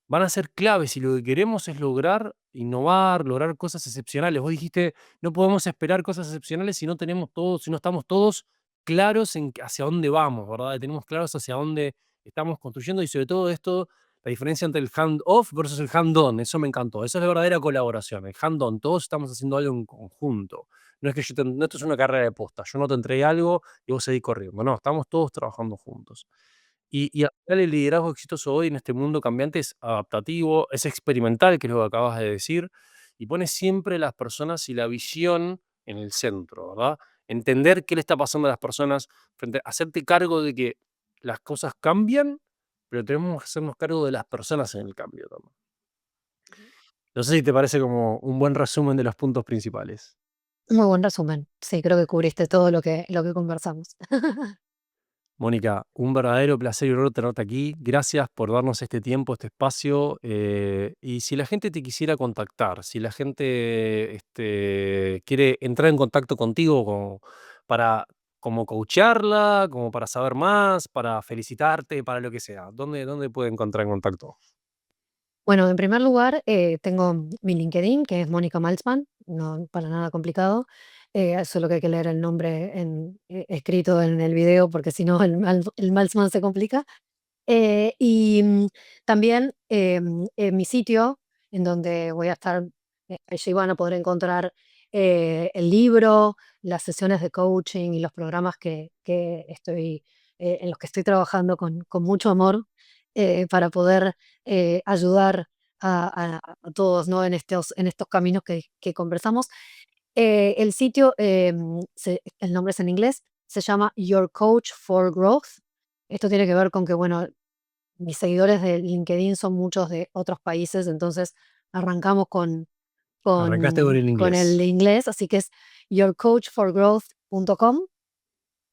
van a ser claves si lo que queremos es lograr innovar, lograr cosas excepcionales. Vos dijiste, no podemos esperar cosas excepcionales si no tenemos todos, si no estamos todos claros hacia dónde vamos, ¿verdad? Tenemos claros hacia dónde estamos construyendo y sobre todo esto La diferencia entre el hand-off versus el hand-on, eso me encantó. Eso es la verdadera colaboración, el hand-on. Todos estamos haciendo algo en conjunto. No es que no, esto es una carrera de posta. Yo no te entregué algo y vos seguís corriendo. No, estamos todos trabajando juntos. Y al final el liderazgo exitoso hoy en este mundo cambiante es adaptativo, es experimental, que es lo que acabas de decir, y pone siempre las personas y la visión en el centro, ¿verdad? Entender qué le está pasando a las personas, hacerte cargo de que las cosas cambian, pero tenemos que hacernos cargo de las personas en el cambio también. No sé si te parece como un buen resumen de los puntos principales. Muy buen resumen. Sí, creo que cubriste todo lo que conversamos. Mónica, un verdadero placer y honor tenerte aquí. Gracias por darnos este tiempo, este espacio. Y si la gente te quisiera contactar, si la gente quiere entrar en contacto contigo para como coacharla, como para saber más, para felicitarte, para lo que sea, ¿dónde puede encontrar en contacto? Bueno, en primer lugar, tengo mi LinkedIn, que es Mónica Maltzman, no para nada complicado. Solo que hay que leer el nombre escrito en el video, porque si no el Maltzman se complica. También en mi sitio, en donde voy a estar, allí van a poder encontrar el libro, las sesiones de coaching y los programas que estoy, en los que estoy trabajando con mucho amor para poder ayudar a todos, ¿no? En estos caminos que conversamos. El sitio, el nombre es en inglés, se llama Your Coach for Growth. Esto tiene que ver con que, bueno, mis seguidores de LinkedIn son muchos de otros países, entonces arrancamos con Arrancaste con con el con el inglés. inglés, así que es yourcoachforgrowth.com.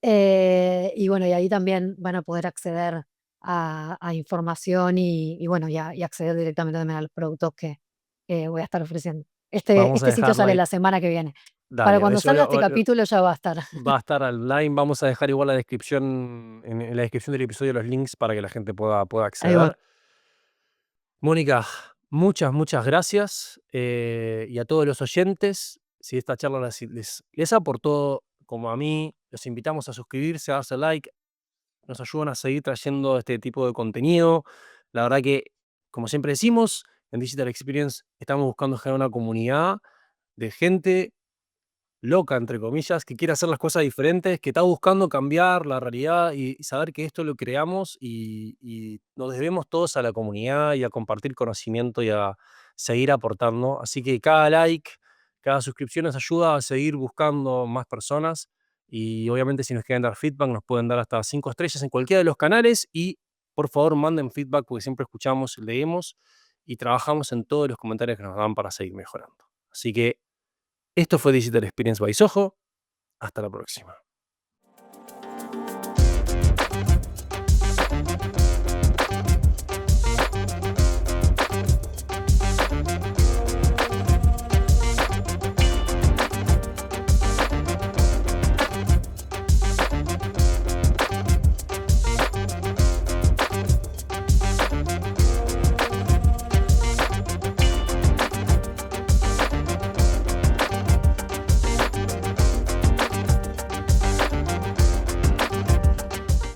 Y bueno, y ahí también van a poder acceder a información y bueno, y acceder directamente también a los productos que voy a estar ofreciendo. Este Vamos a este sitio dejarla sale ahí. la semana que viene. Para Dale, cuando eso salga este capítulo ya va a estar. va a estar online. Vamos a dejar igual la descripción, en la descripción del episodio los links para que la gente pueda Ahí va. acceder. Mónica, muchas gracias. Y a todos los oyentes, si esta charla les aportó como a mí, los invitamos a suscribirse, a darse like. Nos ayudan a seguir trayendo este tipo de contenido. La verdad que, como siempre decimos, en Digital Experience estamos buscando generar una comunidad de gente loca, entre comillas, que quiere hacer las cosas diferentes, que está buscando cambiar la realidad y saber que esto lo creamos y nos debemos todos a la comunidad y a compartir conocimiento y a seguir aportando. Así que cada like, cada suscripción nos ayuda a seguir buscando más personas y obviamente si nos quieren dar feedback nos pueden dar hasta 5 estrellas en cualquiera de los canales y por favor manden feedback porque siempre escuchamos, leemos y trabajamos en todos los comentarios que nos dan para seguir mejorando. Así que esto fue Digital Experience by Soho. Hasta la próxima.